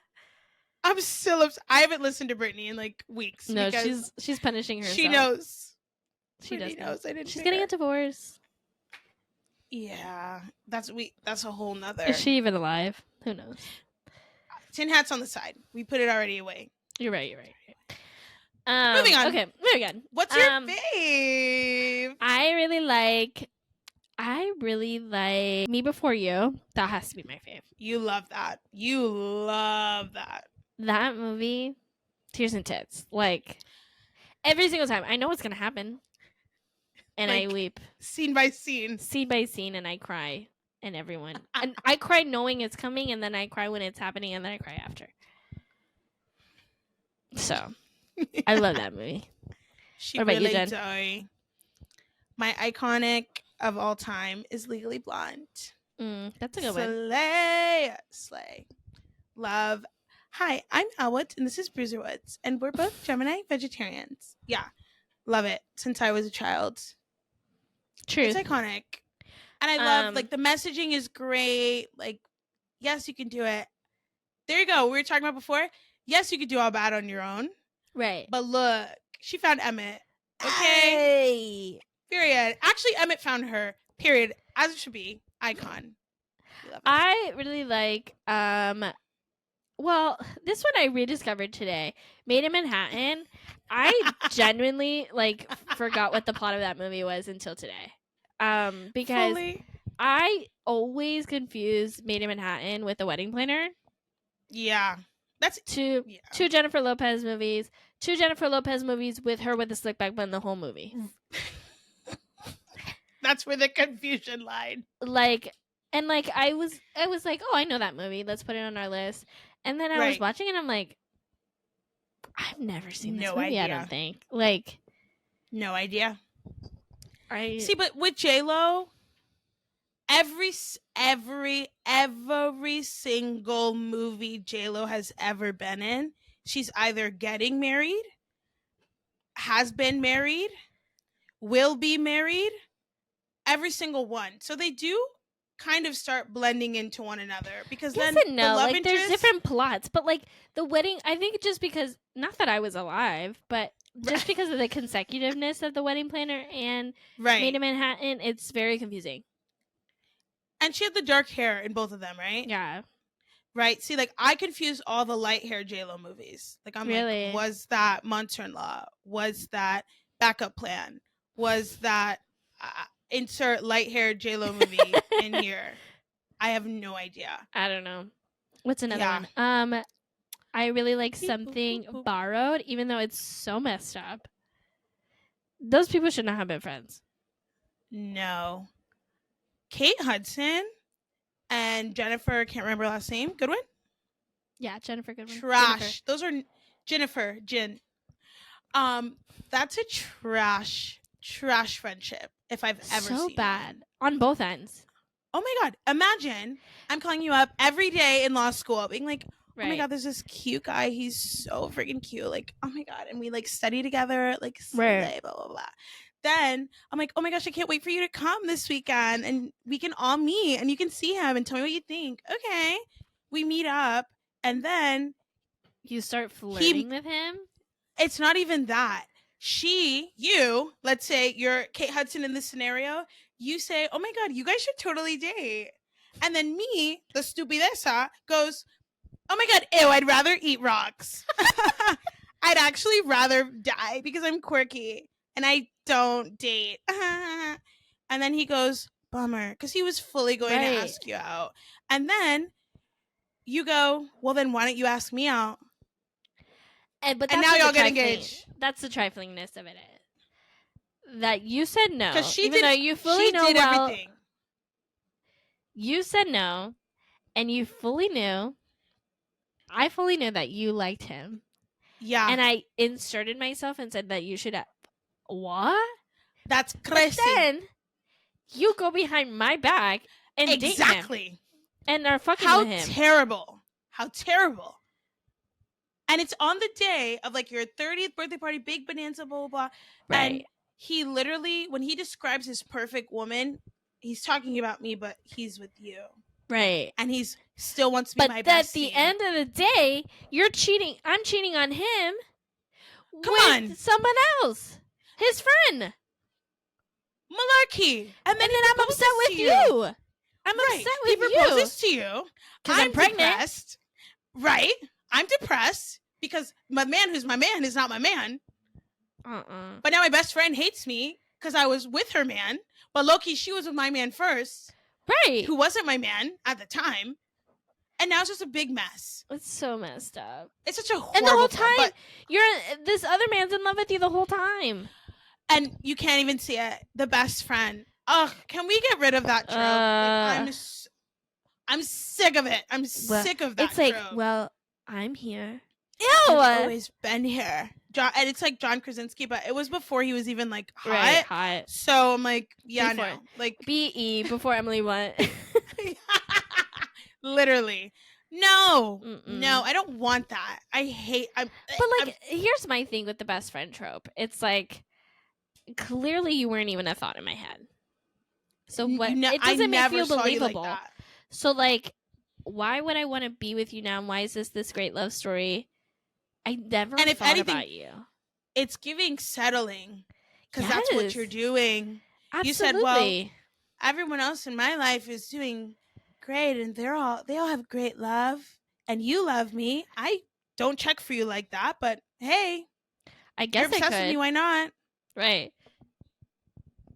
I'm still I haven't listened to Brittany in like weeks. No, she's punishing herself. She knows. She knows. I didn't. She's getting a divorce. Yeah, that's a whole nother. Is she even alive? Who knows? Tin hats on the side. We put it already away. You're right. Moving on. Okay, moving on. What's your fave? I really like Me Before You. That has to be my fave. You love that. That movie, tears and tits. Like, every single time. I know what's going to happen. And like, I weep. Scene by scene. Scene by scene, and I cry. And everyone. And I cry knowing it's coming, and then I cry when it's happening, and then I cry after. So, I love that movie. What about you, Jen? My iconic of all time is Legally Blonde. That's a good one. Slay. Love. Hi, I'm Elwood, and this is Bruiser Woods, and we're both Gemini vegetarians. Yeah, love it since I was a child. True. It's iconic. And I love, like, the messaging is great. Like, yes, you can do it. There you go. We were talking about before. Yes, you could do all bad on your own. Right. But look, she found Emmett. Okay? Hey. Period. Actually, Emmett found her. Period. As it should be. Icon. I really like, well, this one I rediscovered today. Made in Manhattan. I genuinely, like, forgot what the plot of that movie was until today. Because I always confuse Made in Manhattan with The Wedding Planner. Yeah. That's two Jennifer Lopez movies. Two Jennifer Lopez movies with her with a slick back bun the whole movie. That's where the confusion lied. Like, and like I was like, oh, I know that movie. Let's put it on our list. And then I was watching it and I'm like, I've never seen this movie, I don't think. Like, no idea. See, but with J-Lo, every single movie J-Lo has ever been in, she's either getting married, has been married, will be married, every single one. So they do kind of start blending into one another because yes then and no, like there's different plots, but like the wedding, I think just because, not that I was alive, but just because of the consecutiveness of The Wedding Planner and Made in Manhattan, it's very confusing. And she had the dark hair in both of them, right? Yeah. Right? See, like, I confuse all the light hair J-Lo movies. Like, I'm like, was that Monster-in-Law? Was that Backup Plan? Was that insert light hair J-Lo movie in here? I have no idea. I don't know. What's another one? I really like Something Borrowed, even though it's so messed up. Those people should not have been friends. No. Kate Hudson and Jennifer, can't remember her last name. Goodwin? Yeah, Jennifer Goodwin. Trash. Jennifer. Those are Jennifer. That's a trash friendship if I've ever seen. So bad. On both ends. Oh my God. Imagine I'm calling you up every day in law school being like, oh my God, there's this cute guy. He's so freaking cute. Like, oh my God. And we like study together, like, slay, blah, blah, blah. Then I'm like, oh my gosh, I can't wait for you to come this weekend and we can all meet and you can see him and tell me what you think. Okay. We meet up and then you start flirting with him. It's not even that. Let's say you're Kate Hudson in this scenario. You say, oh my God, you guys should totally date. And then me, the stupidesa, goes, Oh my god, ew, I'd rather eat rocks. I'd actually rather die because I'm quirky and I don't date. And then he goes, bummer, because he was fully going to Right. ask you out. And then you go, well, then why don't you ask me out? But And that's now what y'all the get trifling, engaged. that's the triflingness of it is. That you said no, Because she even did, though you fully know did well. everything. You said no, and you fully knew. I fully knew that you liked him. Yeah. And I inserted myself and said that you should. What? That's crazy. But then you go behind my back and date him. And are fucking with him. How terrible. And it's on the day of like your 30th birthday party, big bonanza, blah, blah, blah. Right. And he literally, when he describes his perfect woman, he's talking about me, but he's with you. Right. And he's still wants to be my bestie. But at the end of the day, you're cheating. I'm cheating on him with someone else. His friend. Malarkey. And then I'm upset with you. I'm upset with you. He proposes to you. Because I'm pregnant. Depressed. Right. I'm depressed because my man who's my man is not my man. But now my best friend hates me because I was with her man. But Loki, she was with my man first. Right. Who wasn't my man at the time. And now it's just a big mess. It's so messed up. It's such a horrible And the whole time, this other man's in love with you the whole time. And you can't even see it. The best friend. Ugh, can we get rid of that trope? I'm sick of it. I'm sick of that trope. It's like, well, I'm here. Ew! I've always been here. And it's like John Krasinski, but it was before he was even like hot. Right, hot. So I'm like, yeah, before, no. Like B.E. before Emily went. Literally. No. No, I don't want that. I hate But like, here's my thing with the best friend trope. It's like, clearly you weren't even a thought in my head. So what? It doesn't make me feel believable. Like so like, why would I want to be with you now? And why is this great love story? I never thought about you. It's giving settling because that's what you're doing. Absolutely. You said, well, everyone else in my life is doing great and they all have great love and you love me. I don't check for you like that, but hey, I guess you're obsessed with me. Why not? Right.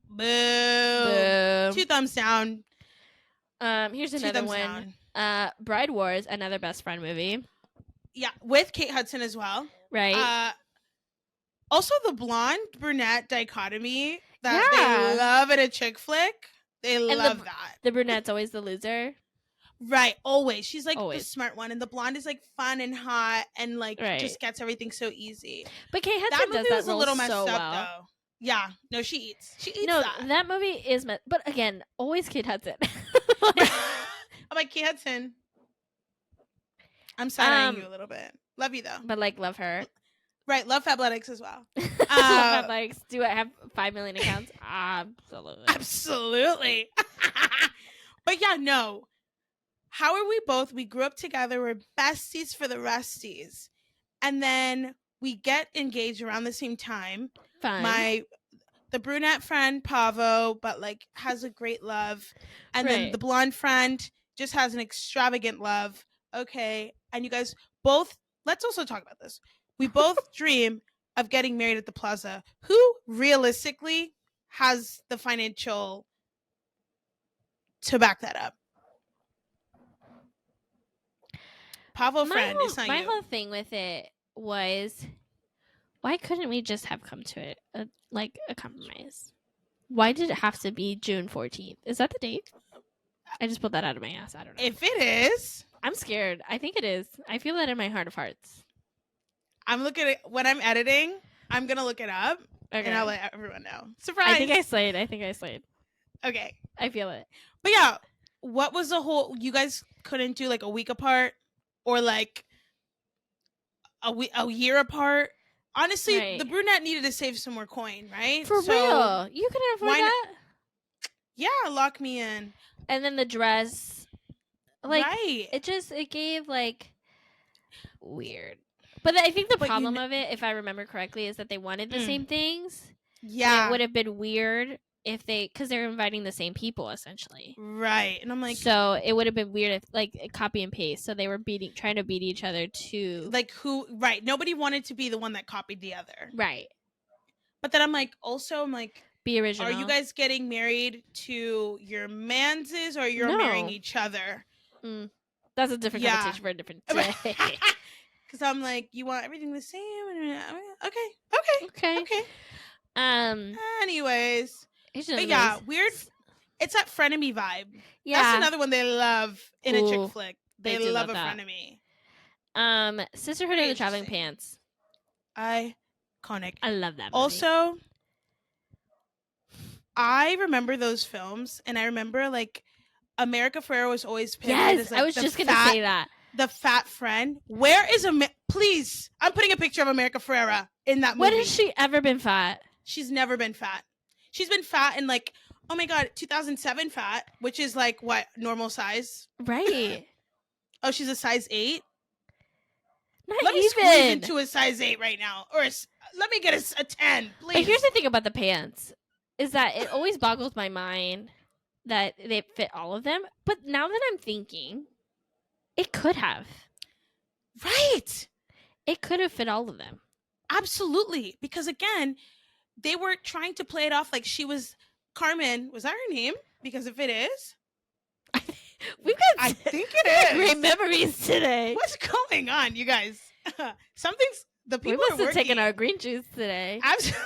Boo. Boom. 2 thumbs down. Here's another one. Bride Wars, another best friend movie. Yeah, with Kate Hudson as well. Right. Also, the blonde brunette dichotomy that they love in a chick flick. They love that. The brunette's always the loser. Right, always. She's like the smart one, and the blonde is like fun and hot and like just gets everything so easy. But Kate Hudson does that was a little messed up well. though. Yeah, no, she eats. She eats that movie is but again, always Kate Hudson. I'm like, Kate Hudson. I'm side-eyeing you a little bit. Love you though. But like, love her. Right, love Fabletics as well. Love Fabletics. Do I have 5 million accounts? Absolutely. But yeah, no. How are we both? We grew up together. We're besties for the resties. And then we get engaged around the same time. Fine. The brunette friend, Pavo, but like has a great love. And then the blonde friend just has an extravagant love. Okay. And you guys both, let's also talk about this. We both dream of getting married at the plaza. Who realistically has the financial to back that up? Pavo friend, it's not you. My whole thing with it was, why couldn't we just have come to it a compromise? Why did it have to be June 14th? Is that the date? I just pulled that out of my ass. I don't know. If it is, I'm scared. I think it is. I feel that in my heart of hearts. I'm looking at when I'm editing. I'm gonna look it up, and I'll let everyone know. Surprise! I think I slayed. Okay, I feel it. But yeah, what was the whole? You guys couldn't do like a week apart, or like a year apart. Honestly, the brunette needed to save some more coin, right? For real, you couldn't afford that. Yeah, lock me in. And then the dress, like, it gave like weird. But I think the problem of it, if I remember correctly, is that they wanted the same things. Yeah, it would have been weird if because they're inviting the same people essentially. Right. And I'm like, so it would have been weird if like copy and paste. So they were trying to beat each other to like who? Right. Nobody wanted to be the one that copied the other. Right. But then I'm like, be original. Are you guys getting married to your manses or you're marrying each other? That's a different conversation for a different day. Because I'm like, you want everything the same? Okay. Anyways, but yeah, weird. It's that frenemy vibe. Yeah, that's another one they love in a chick flick. They love a frenemy. Sisterhood of the Traveling Pants. Iconic. I love that movie. Also, I remember those films, and I remember like America Ferrera was always parodied as like I was just gonna say that. The fat friend. Where is please? I'm putting a picture of America Ferrera in that movie. When has she ever been fat? She's never been fat. She's been fat in like, oh my god, 2007 fat, which is like what, normal size? Right. Oh, she's a size 8. Let me squeeze into a size 8 right now, or let me get a 10, please. But here's the thing about the pants, is that it always boggles my mind that they fit all of them. But now that I'm thinking, it could have. Right. It could have fit all of them. Absolutely. Because again, they were trying to play it off like she was Carmen. Was that her name? Because if it is, I think it is. Great memories today. What's going on, you guys? The people we must have taken our green juice today. Absolutely.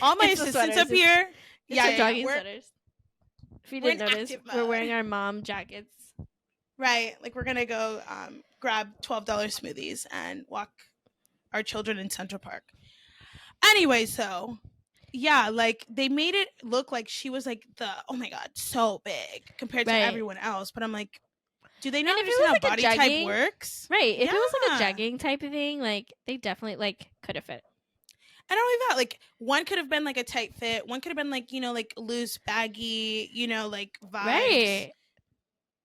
All my assistants up here. Jogging sweaters. If you didn't notice, we're wearing our mom jackets. Right. Like we're going to go grab $12 smoothies and walk our children in Central Park. Anyway, so yeah, like they made it look like she was like oh my god, so big compared to everyone else. But I'm like, do they not understand how body type works? Right. If it was like a jegging type of thing, like they definitely like could have fit. And not only that, like one could have been like a tight fit, one could have been like, like loose, baggy, like vibes. Right.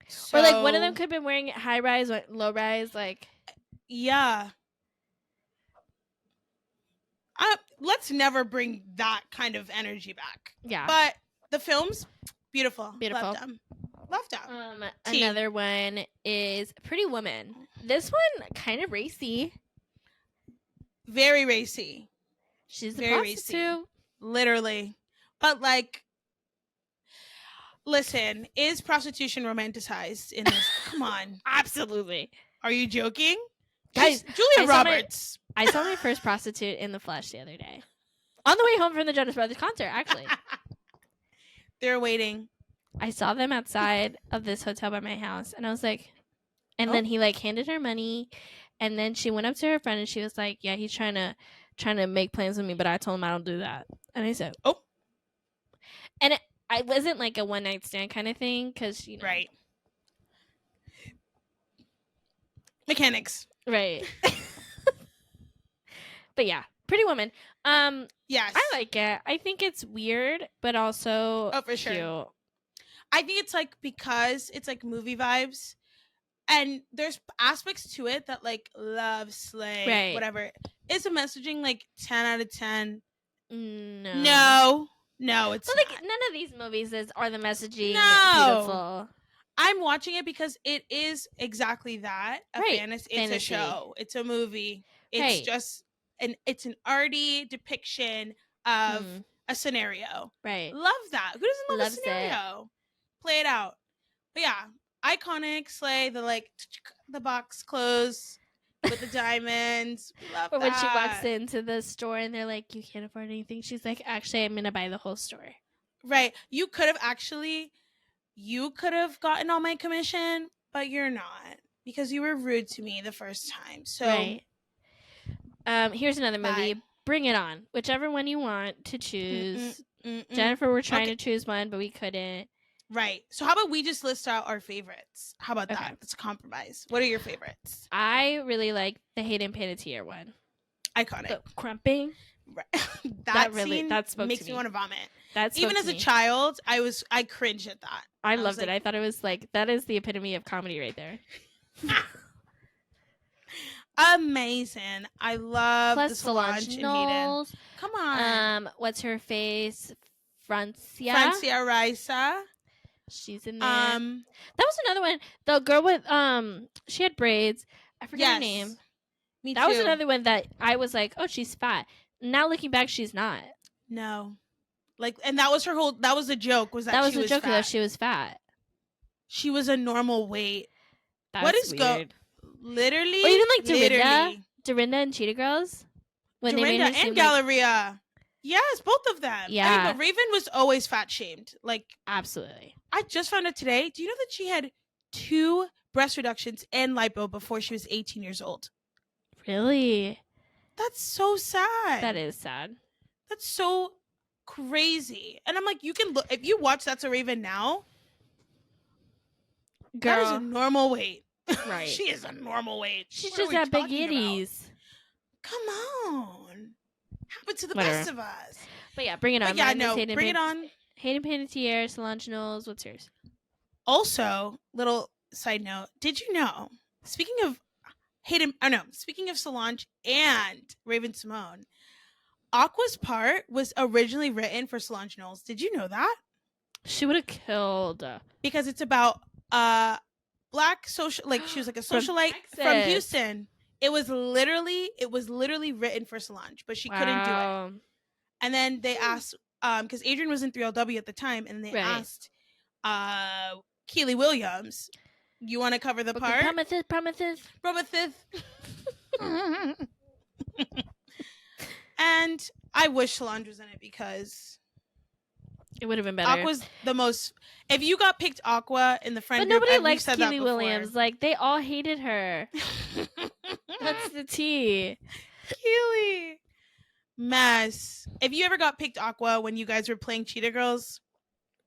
So, or like one of them could have been wearing high rise, low rise, like. Yeah. Let's never bring that kind of energy back. Yeah. But the films, beautiful. Loved them. Another one is Pretty Woman. This one kind of racy. Very racy. She's a prostitute. Literally. But like, listen, is prostitution romanticized in this? Come on. Absolutely. Are you joking? Guys, Julia Roberts. I saw my first prostitute in the flesh the other day. On the way home from the Jonas Brothers concert, actually. They're waiting. I saw them outside of this hotel by my house, and I was like, and then he like handed her money, and then she went up to her friend and she was like, yeah, he's trying to make plans with me, but I told him I don't do that. And I said, oh. And I wasn't like a one night stand kind of thing, because right. Mechanics. Right. But yeah, Pretty Woman. Yes. I like it. I think it's weird, but also for cute. Sure. I think it's like because it's like movie vibes, and there's aspects to it that like love, slay, whatever. Is the messaging like 10 out of 10? No, it's but like none of these movies are the messaging beautiful. I'm watching it because it is exactly that. It's a show. It's a movie. It's just it's an arty depiction of a scenario. Right. Love that. Who doesn't love a scenario? Play it out. But yeah, iconic, slay, the box clothes with the diamonds. Love or that. When she walks into the store and they're like, you can't afford anything. She's like, actually, I'm going to buy the whole store. Right. You could have gotten all my commission, but you're not, because you were rude to me the first time. So right. Here's another movie. Bring It On. Whichever one you want to choose. Jennifer, we're trying to choose one, but we couldn't. Right. So how about we just list out our favorites? How about that? It's a compromise. What are your favorites? I really like the Hayden Panettiere one. Iconic. The crumping. Right. that spoke makes me want to vomit. Even as a child, I cringed at that. I loved it. I thought it was like, that is the epitome of comedy right there. Amazing. I love plus the Solange and Hayden. Come on. What's her face? Francia Raisa. She's in there. That was another one. The girl with she had braids. I forget her name. Me that too. was another one that I was like, oh, she's fat. Now looking back, she's not. No. Like, and that was her whole. That was the joke. Was that was she the was joke fat. that she was fat. She was a normal weight. That's what is weird. Literally. Or even like Dorinda and Cheetah Girls. When Dorinda and Galleria. Yes, both of them. Yeah. I mean, but Raven was always fat shamed. Like, absolutely. I just found out today. Do you know that she had 2 breast reductions and lipo before she was 18 years old? Really? That's so sad. That is sad. That's so crazy. And I'm like, you can look, if you watch That's a Raven now, girl, that is a normal weight. Right. She is a normal weight. She's just got big itties. Come on. Happened to the Whatever. best of us. But yeah, bring it on. But yeah, no, bring it on. Hayden Panettiere, Solange Knowles. What's yours? Also, little side note, did you know, speaking of Solange and Raven Simone, Aqua's part was originally written for Solange Knowles. Did you know that? She would have killed. Because it's about black social, like she was like a socialite from Houston. It was literally written for Solange, but she couldn't do it. And then they asked, because Adrian was in 3LW at the time, and they asked Keely Williams, you want to cover the part? Promises. And I wish Solange was in it because it would have been better. Aqua's the most. If you got picked Aqua in the friend group, but nobody likes Keely Williams. Like, they all hated her. That's the tea. Keely. Mess. If you ever got picked Aqua when you guys were playing Cheetah Girls,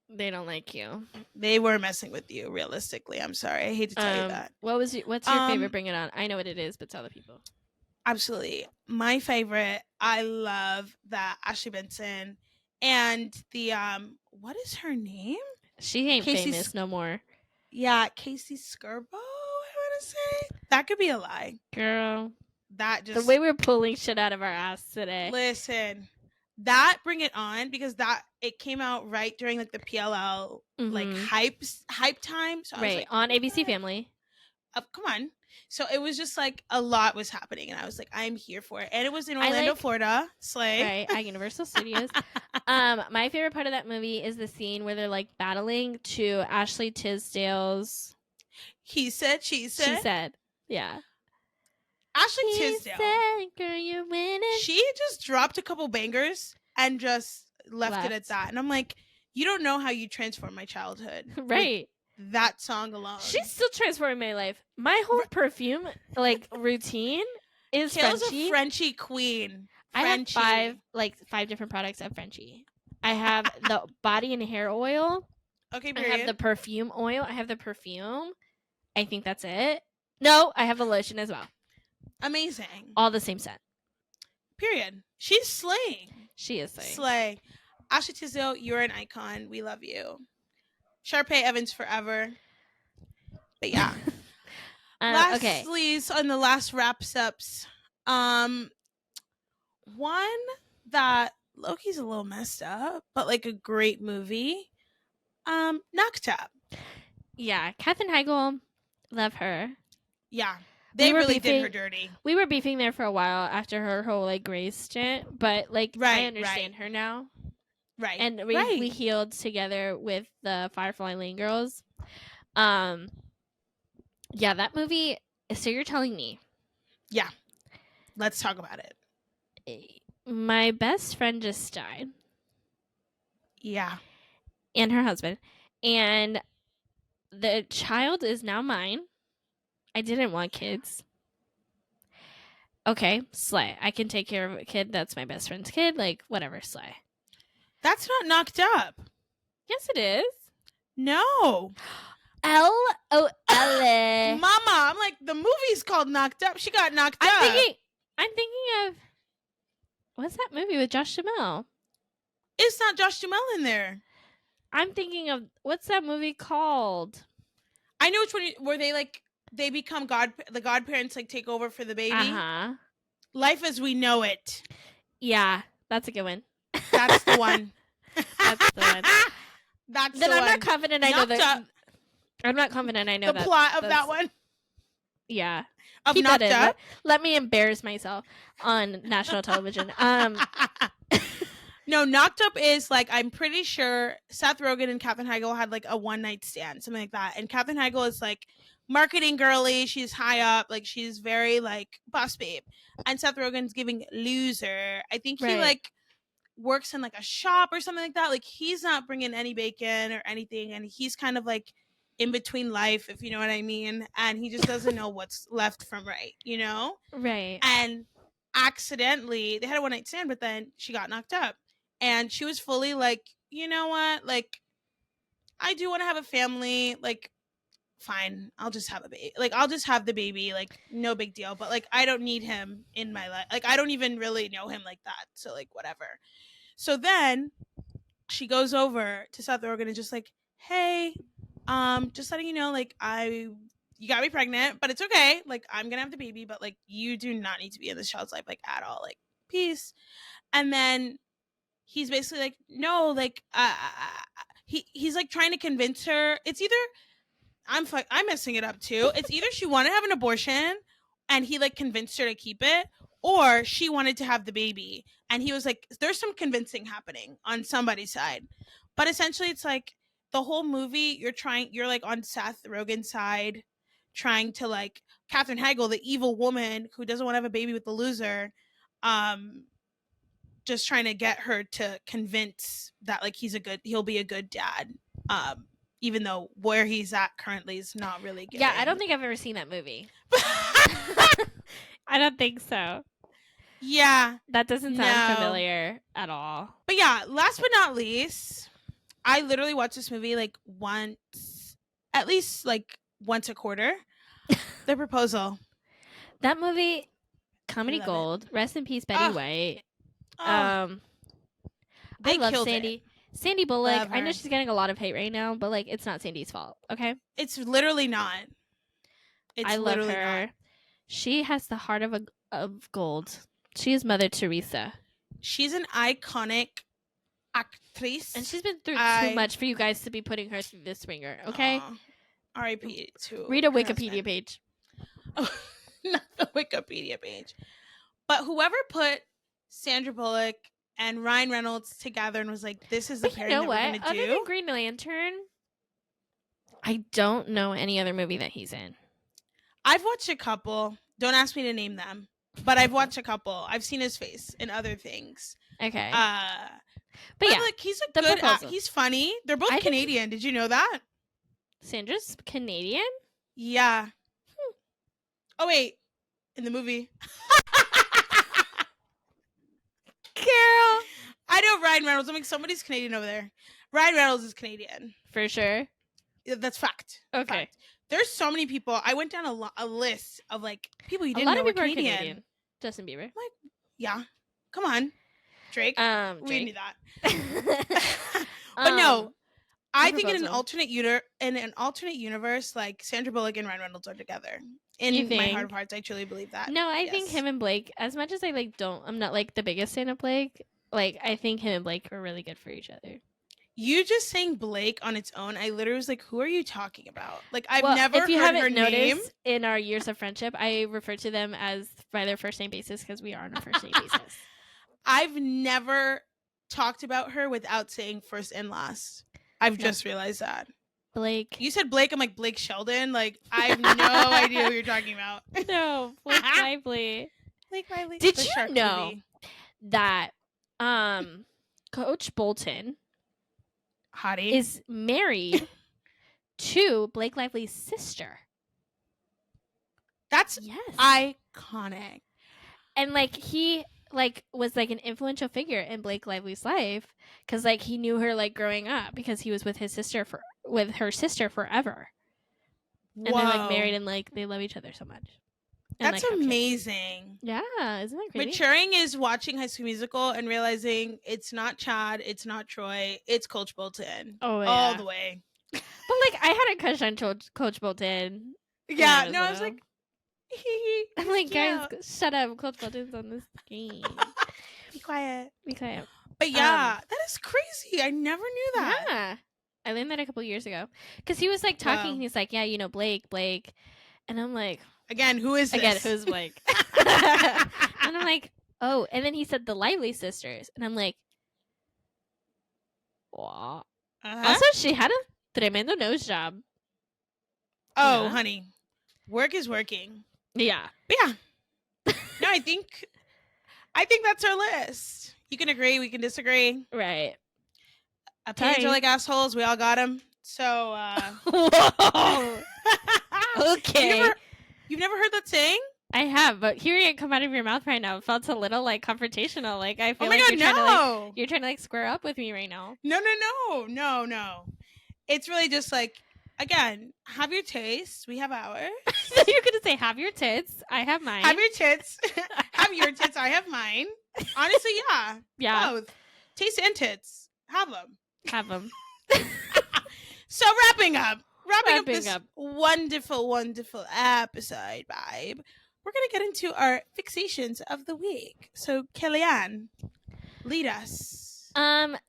they don't like you. They were messing with you, realistically. I'm sorry. I hate to tell you that. What's your favorite? Bring it on. I know what it is, but tell the people. Absolutely. My favorite, I love that Ashley Benson and the, what is her name? She ain't famous no more. Yeah, Casey Skirbo, I want to say. That could be a lie. Girl. That just. The way we're pulling shit out of our ass today. Listen. That Bring It On, because it came out right during like the PLL like hype time. So I was like, on ABC Family. Come on. So it was just like a lot was happening, and I was like, I'm here for it. And it was in Orlando, Florida. Slay. Right, at Universal Studios. My favorite part of that movie is the scene where they're like battling to Ashley Tisdale's He Said, She Said. She Said. Yeah. Ashley Tisdale. Said, girl, you're winning. She just dropped a couple bangers and just left it at that. And I'm like, you don't know how you transformed my childhood. Right. Like, that song alone. She's still transforming my life. My whole perfume like routine is Kayla's Frenchie. A Frenchie queen. Frenchie. I have 5 different products of Frenchie. I have the body and hair oil. Okay, period. I have the perfume oil. I have the perfume. I think that's it. No, I have the lotion as well. Amazing. All the same scent. Period. She's slaying. She is slaying. Slay. Ashley Tisdale, you're an icon. We love you. Sharpay Evans forever. But yeah. Lastly, on the last wraps ups, one that Loki's a little messed up, but like a great movie. Knocked Up. Yeah, Katherine Heigl, love her. Yeah. They really did her dirty. We were beefing there for a while after her whole like Grace stint, but like I understand her now. Right. And we healed together with the Firefly Lane girls. Yeah, that movie. So you're telling me? Yeah. Let's talk about it. My best friend just died. Yeah. And her husband. And the child is now mine. I didn't want kids. Okay, slay. I can take care of a kid. That's my best friend's kid. Like, whatever, slay. That's not Knocked Up. Yes, it is. No. L-O-L. Mama, I'm like, the movie's called Knocked Up. She got knocked up. I'm thinking of, what's that movie with Josh Duhamel? It's not Josh Duhamel in there. I'm thinking of, what's that movie called? I know which one, where they become the godparents like take over for the baby. Life as We Know It. Yeah, that's a good one. That's the one. That's the one. That's Then the I'm one. not confident I know the. I'm not confident I know the plot of that one. Yeah. Of Keep Knocked that in. Up. Let me embarrass myself on national television. No, Knocked Up is like, I'm pretty sure Seth Rogen and Katherine Heigl had like a one night stand, something like that. And Katherine Heigl is like marketing girly. She's high up, like she's very like boss babe. And Seth Rogen's giving loser. I think he like works in like a shop or something like that. Like he's not bringing any bacon or anything, and he's kind of like in between life, if you know what I mean. And he just doesn't know what's left from right, you know? Right. And accidentally, they had a one night stand, but then she got knocked up. And she was fully like, you know what? Like, I do want to have a family. Like, fine, I'll just have a baby. Like, I'll just have the baby. Like, no big deal. But like, I don't need him in my life. Like, I don't even really know him like that. So like, whatever. So then she goes over to Seth Rogen and just like, hey, just letting you know, like, you got me pregnant, but it's okay. Like, I'm gonna have the baby, but like, you do not need to be in this child's life, like, at all. Like, peace. And then he's basically like, no, like, he's like trying to convince her. It's either I'm messing it up too. It's either she wanted to have an abortion and he like convinced her to keep it, or she wanted to have the baby and he was like, there's some convincing happening on somebody's side. But essentially it's like the whole movie you're like on Seth Rogen's side, trying to like Katherine Heigl, the evil woman who doesn't want to have a baby with the loser, just trying to get her to convince that like he'll be a good dad. Even though where he's at currently is not really good. Yeah, I don't think I've ever seen that movie. I don't think so. Yeah. That doesn't sound familiar at all. But yeah, last but not least, I literally watch this movie like at least like once a quarter. The Proposal. That movie, comedy gold. Rest in peace, Betty White. I love Sandy. Sandy Bullock. I know she's getting a lot of hate right now, but like, it's not Sandy's fault. Okay, it's literally not. I love her. Not. She has the heart of gold. She is Mother Teresa. She's an iconic actress, and she's been through too much for you guys to be putting her through this ringer. Okay. R.I.P. to read a Wikipedia page. Oh, not the Wikipedia page, but whoever put Sandra Bullock and Ryan Reynolds together and was like, this is the pairing that we're going to do. Other than Green Lantern, I don't know any other movie that he's in. I've watched a couple. Don't ask me to name them, but I've watched a couple. I've seen his face in other things. Okay. But yeah, like, he's a good he's funny. They're both Canadian. Did you know that? Sandra's Canadian? Yeah. Oh, wait. In the movie. Carol. I know Ryan Reynolds. I'm like, somebody's Canadian over there. Ryan Reynolds is Canadian. For sure. That's fact. Okay. Fact. There's so many people. I went down a list of like people you didn't know were Canadian. Justin Bieber. Like, yeah. Come on. Drake. Drake. We knew that. But no. I think in an alternate universe, like Sandra Bullock and Ryan Reynolds are together. In my heart of hearts, I truly believe that. No, I think him and Blake, as much as I like I'm not like the biggest fan of Blake, like I think him and Blake are really good for each other. You just saying Blake on its own, I literally was like, who are you talking about? Like, I've never heard her name. If you haven't noticed, in our years of friendship, I refer to them as by their first name basis because we are on a first name basis. I've never talked about her without saying first and last. I've just realized that. Blake. You said Blake. I'm like, Blake Sheldon. Like, I have no idea who you're talking about. No, Blake Lively. Blake Lively. Did you know that Coach Bolton Hottie is married to Blake Lively's sister? That's iconic. And like he was like an influential figure in Blake Lively's life because like he knew her like growing up because he was with her sister forever. Whoa. And they're like married and like they love each other so much. And, that's like, amazing. Yeah, isn't that crazy? Maturing is watching High School Musical and realizing it's not Chad, it's not Troy, it's Coach Bolton. Oh, yeah. All the way. But like I had a crush on Coach Bolton. Yeah, I was like, I'm like, guys, shut up. Coach Bolton's on this game. Be quiet. Be quiet. But yeah, that is crazy. I never knew that. Yeah. I learned that a couple years ago. Because he was like talking, Wow. he's like, yeah, you know, Blake. And I'm like, again, who is this? Again, who's Blake? And I'm like, oh. And then he said the Lively sisters. And I'm like, what? Also, she had a tremendo nose job. Oh, honey. Work is working. Yeah. But yeah. No, I think that's our list. You can agree, we can disagree. Right. Opinions are like assholes. We all got them. So, whoa. Okay. You've never heard that saying? I have, but hearing it come out of your mouth right now felt a little like confrontational. Like I feel oh my like God, you're trying to like square up with me right now. No. It's really just like, again, have your taste. We have ours. You're gonna say have your tits. I have mine. Have your tits. Have your tits. I have mine. Honestly, yeah. Yeah. Both. Taste and tits. Have them. Have them. So wrapping up this wonderful, wonderful episode, babe. We're going to get into our fixations of the week. So, Kellyanne, lead us.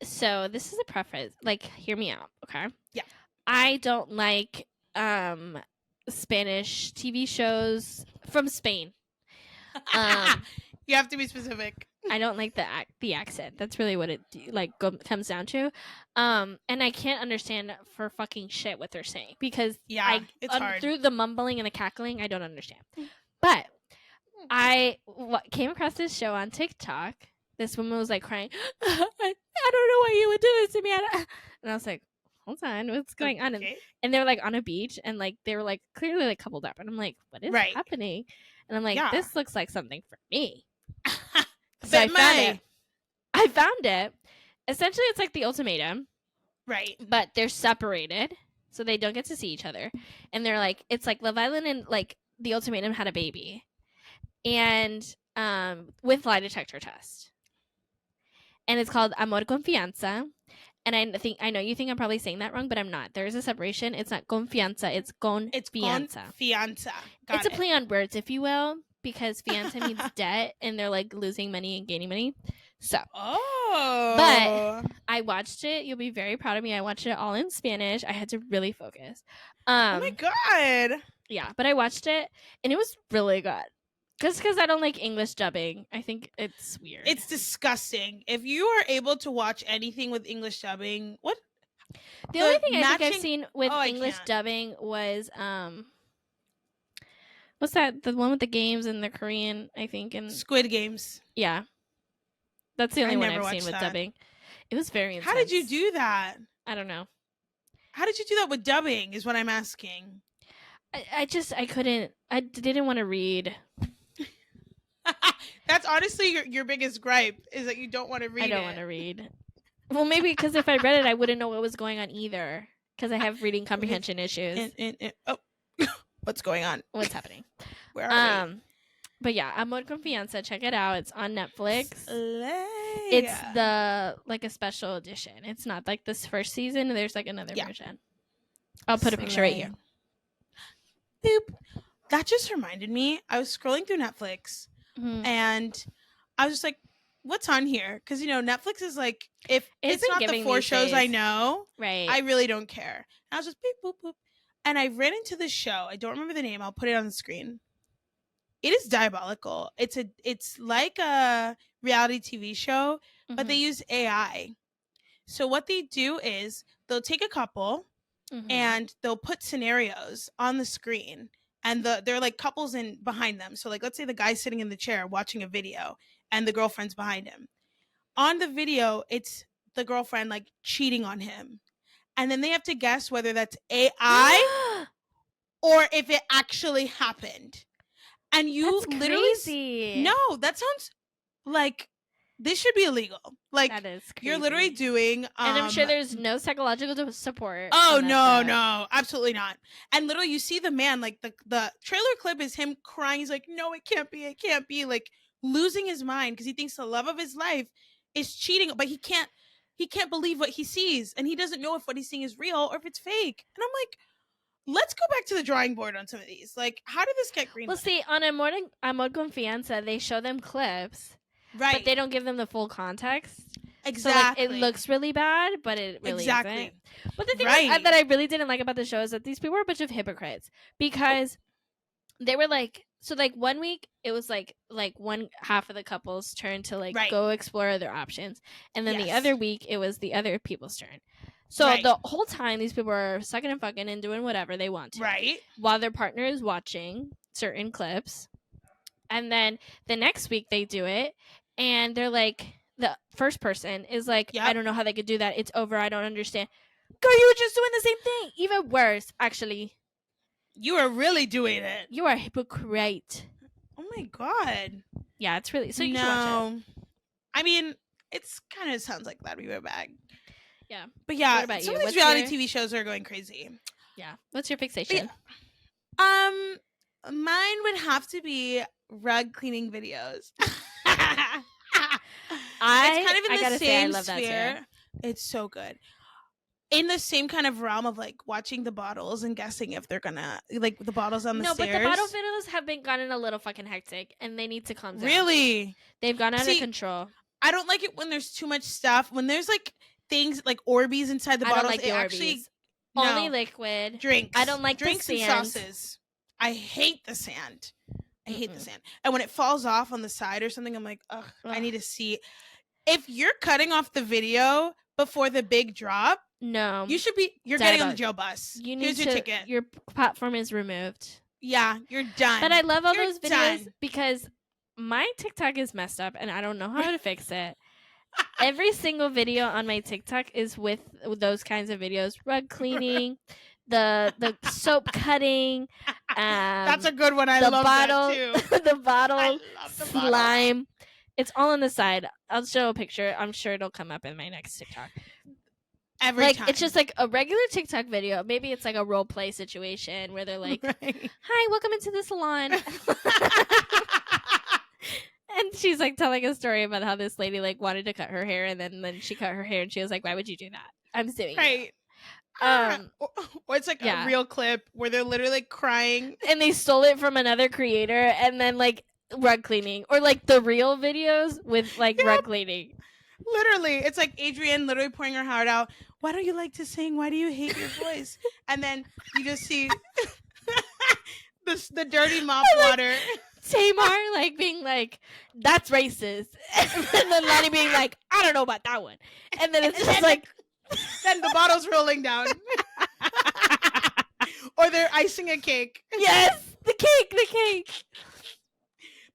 So this is a preface. Like, hear me out, okay? Yeah. I don't like Spanish TV shows from Spain. You have to be specific. I don't like the accent. That's really what it comes down to. And I can't understand for fucking shit what they're saying because it's hard. Through the mumbling and the cackling, I don't understand. But I came across this show on TikTok. This woman was like crying. I don't know why you would do this to me. And I was like, hold on, what's going on? And they were like on a beach and like they were like clearly like coupled up. And I'm like, what is happening? And I'm like, this looks like something for me. So I found it. Essentially, it's like The Ultimatum. Right. But they're separated, so they don't get to see each other. And they're like, it's like Love Island and like The Ultimatum had a baby. And with lie detector test. And it's called Amor Confianza. And I know you think I'm probably saying that wrong, but I'm not. There is a separation. It's not confianza. It's confianza. It's confianza. It's a play on words, if you will, because fianza means debt, and they're like losing money and gaining money. So, but I watched it. You'll be very proud of me. I watched it all in Spanish. I had to really focus. Oh my God. Yeah, but I watched it, and it was really good. Just because I don't like English dubbing. I think it's weird. It's disgusting. If you are able to watch anything with English dubbing, what? The only thing I think I've seen with English dubbing was what's that? The one with the games and the Korean, I think, and Squid Games. Yeah, that's the only one I've seen with dubbing. It was very intense. How did you do that? I don't know. How did you do that with dubbing? Is what I'm asking. I couldn't. I didn't want to read. That's honestly your biggest gripe is that you don't want to read. I don't want to read. Well, maybe because if I read it, I wouldn't know what was going on either. Because I have reading comprehension issues. Oh, what's going on? What's happening? Where are we? But yeah, Amor Confianza. Check it out. It's on Netflix. Slay. It's a special edition. It's not like this first season. There's like another version. I'll put a picture right here. Boop. That just reminded me. I was scrolling through Netflix. Mm-hmm. And I was just like, what's on here? Because, Netflix is like, if it's not the 4 shows I know, right? I really don't care. And I was just beep, boop, boop. And I ran into this show. I don't remember the name. I'll put it on the screen. It is diabolical. It's like a reality TV show, but they use AI. So what they do is they'll take a couple and they'll put scenarios on the screen. And they're like couples in behind them. So like, let's say the guy's sitting in the chair watching a video and the girlfriend's behind him. On the video, it's the girlfriend like cheating on him. And then they have to guess whether that's AI or if it actually happened. And you that's literally crazy. No, that sounds like this should be illegal. Like, that is crazy. You're literally doing and I'm sure there's no psychological support. Oh no, absolutely not. And literally you see the man, like the trailer clip is him crying. He's like, no, it can't be, like losing his mind because he thinks the love of his life is cheating, but he can't believe what he sees, and he doesn't know if what he's seeing is real or if it's fake. And I'm like, let's go back to the drawing board on some of these. Like, how did this get greenlit? Well, see, on Amor Confianza, they show them clips. Right. But they don't give them the full context. Exactly. So, like, it looks really bad, but it really isn't. But the thing that I really didn't like about the show is that these people were a bunch of hypocrites because they were like, so like 1 week it was like one half of the couple's turn to like go explore other options, and then the other week it was the other people's turn. So the whole time these people are sucking and fucking and doing whatever they want to, while their partner is watching certain clips. And then the next week they do it, and they're like, the first person is like, I don't know how they could do that. It's over. I don't understand. Girl, you were just doing the same thing. Even worse, actually. You are really doing it. You are a hypocrite. Oh my God. Yeah, it's really... So you should watch it. I mean, it's kind of sounds like that. We were bag. Yeah. But yeah, some of these reality TV shows are going crazy. Yeah. What's your fixation? Mine would have to be rug cleaning videos. It's kind of in the same sphere. It's so good. In the same kind of realm of like watching the bottles and guessing if they're gonna like the bottles on the stairs. No, but the bottle videos have been gotten a little fucking hectic, and they need to calm down. Really? They've gone out of control. I don't like it when there's too much stuff. When there's like things like Orbeez inside the bottles. I don't like the Orbeez. Only liquid drinks. I don't like drinks the sand. And sauces. I hate the sand. I hate the sand. And when it falls off on the side or something, I'm like, ugh. I need to see. If you're cutting off the video before the big drop, no, you should be. You're getting on the jail bus. Here's your ticket. Your platform is removed. Yeah, you're done. But I love all those videos because my TikTok is messed up, and I don't know how to fix it. Every single video on my TikTok is with those kinds of videos: rug cleaning, the soap cutting. That's a good one. I love that too. The bottle slime. It's all on the side. I'll show a picture. I'm sure it'll come up in my next TikTok. Every time. It's just like a regular TikTok video. Maybe it's like a role play situation where they're like, "Hi, welcome into the salon." And she's like telling a story about how this lady like wanted to cut her hair, and then she cut her hair, and she was like, "Why would you do that? I'm suing you." Or it's like a real clip where they're literally like crying, and they stole it from another creator, and then like rug cleaning, or like the real videos with like rug cleaning. Literally, it's like Adrienne literally pouring her heart out. Why don't you like to sing? Why do you hate your voice? And then you just see the dirty mop water. Tamar like being like, "That's racist," and then Lonnie being like, "I don't know about that one." And then it's just like, then the bottle's rolling down. Or they're icing a cake. Yes, the cake.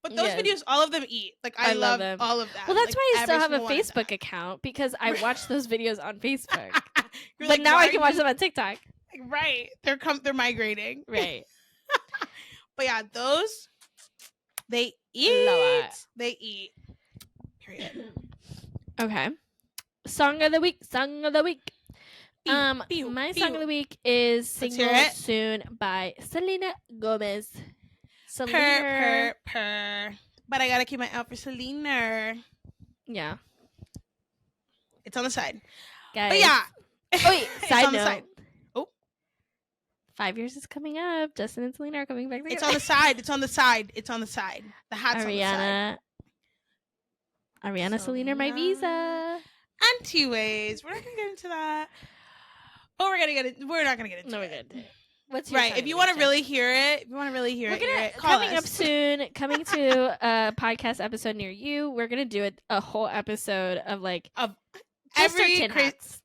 But those videos, all of them eat. Like I love them. All of them. Well, that's why I still have a Facebook account, because I watch those videos on Facebook. But like, now I can watch them on TikTok. Right. They're migrating. Right. But yeah, those they eat. They eat. Period. Okay. Song of the week. My song of the week is "Single Soon" by Selena Gomez. Purr. But I gotta keep my eye out for Selena. Yeah. It's on the side. Guys. But yeah. Oh, wait, side note. Side. Oh. 5 years is coming up. Justin and Selena are coming back together. It's on the side. The hat's on the side. Ariana, Selena, my visa. And two ways. We're not gonna get into that. Oh, we're not gonna get into we're it. good. What's your right? If you want to really hear it, coming up soon, coming to a podcast episode near you. We're gonna do a whole episode of every tin hats.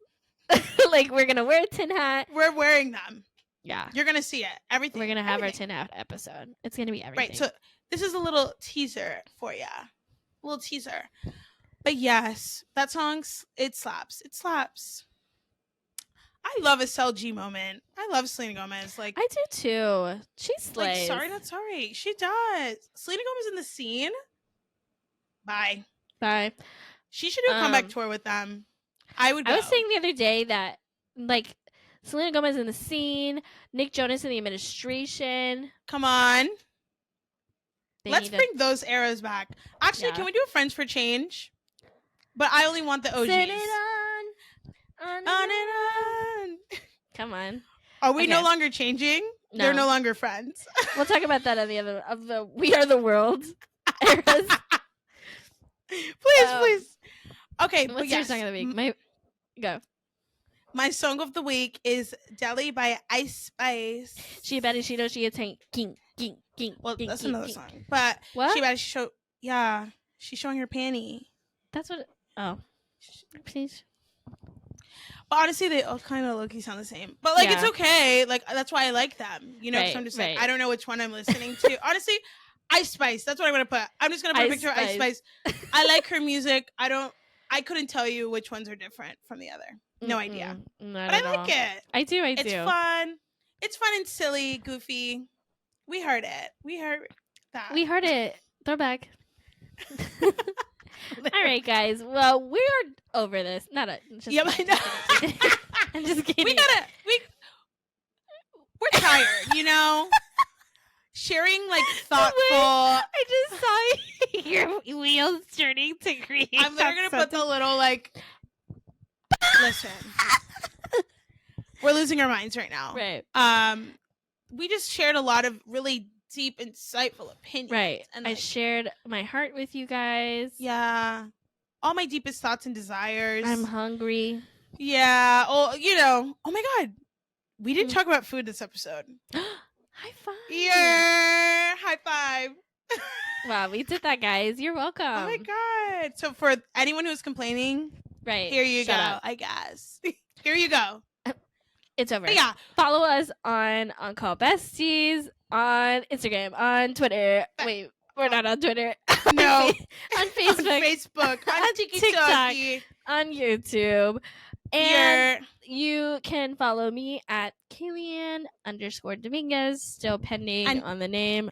Like we're gonna wear a tin hat. We're wearing them. Yeah, you're gonna see it. Everything. We're gonna have our tin hat episode. It's gonna be everything. Right. So this is a little teaser for ya. A little teaser. But yes, that song, it slaps. It slaps. I love a SLG moment. I love Selena Gomez. Like I do too. She slays. Like, sorry, not sorry. She does. Selena Gomez in the scene. Bye. She should do a comeback tour with them. I would go. I was saying the other day that like Selena Gomez in the scene, Nick Jonas in the administration. Come on. Let's bring those eras back. Actually, can we do a Friends for Change? But I only want the OGs. Set it on and on. Come on. Are we no longer changing? No. They're no longer friends. We'll talk about that on the other of the We Are the World eras. Please. Okay, What's but your yes, song of the week? Go. my song of the week is Deli by Ice Spice. She better she know she a tank. King. Well, that's another king. song. But What? she better show. Yeah, she's showing her panty. That's what. Oh, please. But honestly, they all kind of low-key sound the same. But like, it's okay. Like that's why I like them. You know, because I'm just like, I don't know which one I'm listening to. Honestly, Ice Spice. That's what I'm gonna put. I'm just gonna put a picture of Ice Spice. I like her music. I couldn't tell you which ones are different from the other. No idea. Not but at I like all. it. I do. It's fun. It's fun and silly, goofy. We heard it. We heard that. We heard it. Throwback. All right, guys. Well, we're over this. Not a. Just yeah, I know. I'm just kidding. We're tired, you know. Sharing like thoughtful. I just saw your wheels turning to green. I'm literally gonna put the little like. Listen, we're losing our minds right now. Right. We just shared a lot of really deep, insightful opinions. Right. And I shared my heart with you guys. Yeah. All my deepest thoughts and desires. I'm hungry. Yeah. Oh, you know. Oh my God. We didn't talk about food this episode. High five. Yeah. High five. Wow, we did that, guys. You're welcome. Oh my God. So for anyone who's complaining, right. Here you Shut go, up. I guess. Here you go. It's over. But yeah. Follow us on Call Besties, on Instagram, on Twitter. Wait, we're not on Twitter. No. On Facebook. On TikTok. On YouTube. And you can follow me at Kayleann_Dominguez, still pending on the name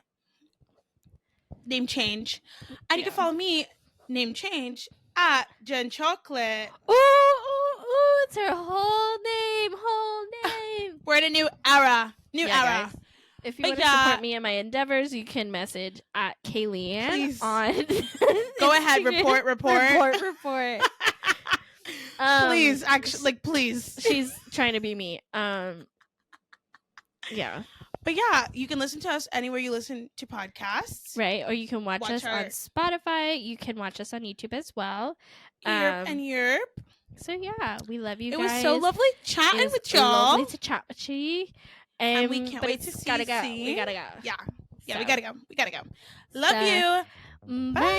change. And you can follow me, name change, at Jen Chocolate. Ooh, it's her whole name. We're in a new era. Guys. If you want to support me in my endeavors, you can message at Kayleann on Go ahead, report. Please, actually, please. She's trying to be me. Yeah. But yeah, you can listen to us anywhere you listen to podcasts. Right. Or you can watch us on Spotify. You can watch us on YouTube as well. Europe. So yeah, we love you guys. It was so lovely chatting with y'all. Lovely to chat with you. And we can't wait to see. We gotta go. Yeah, we gotta go. Love you. Bye.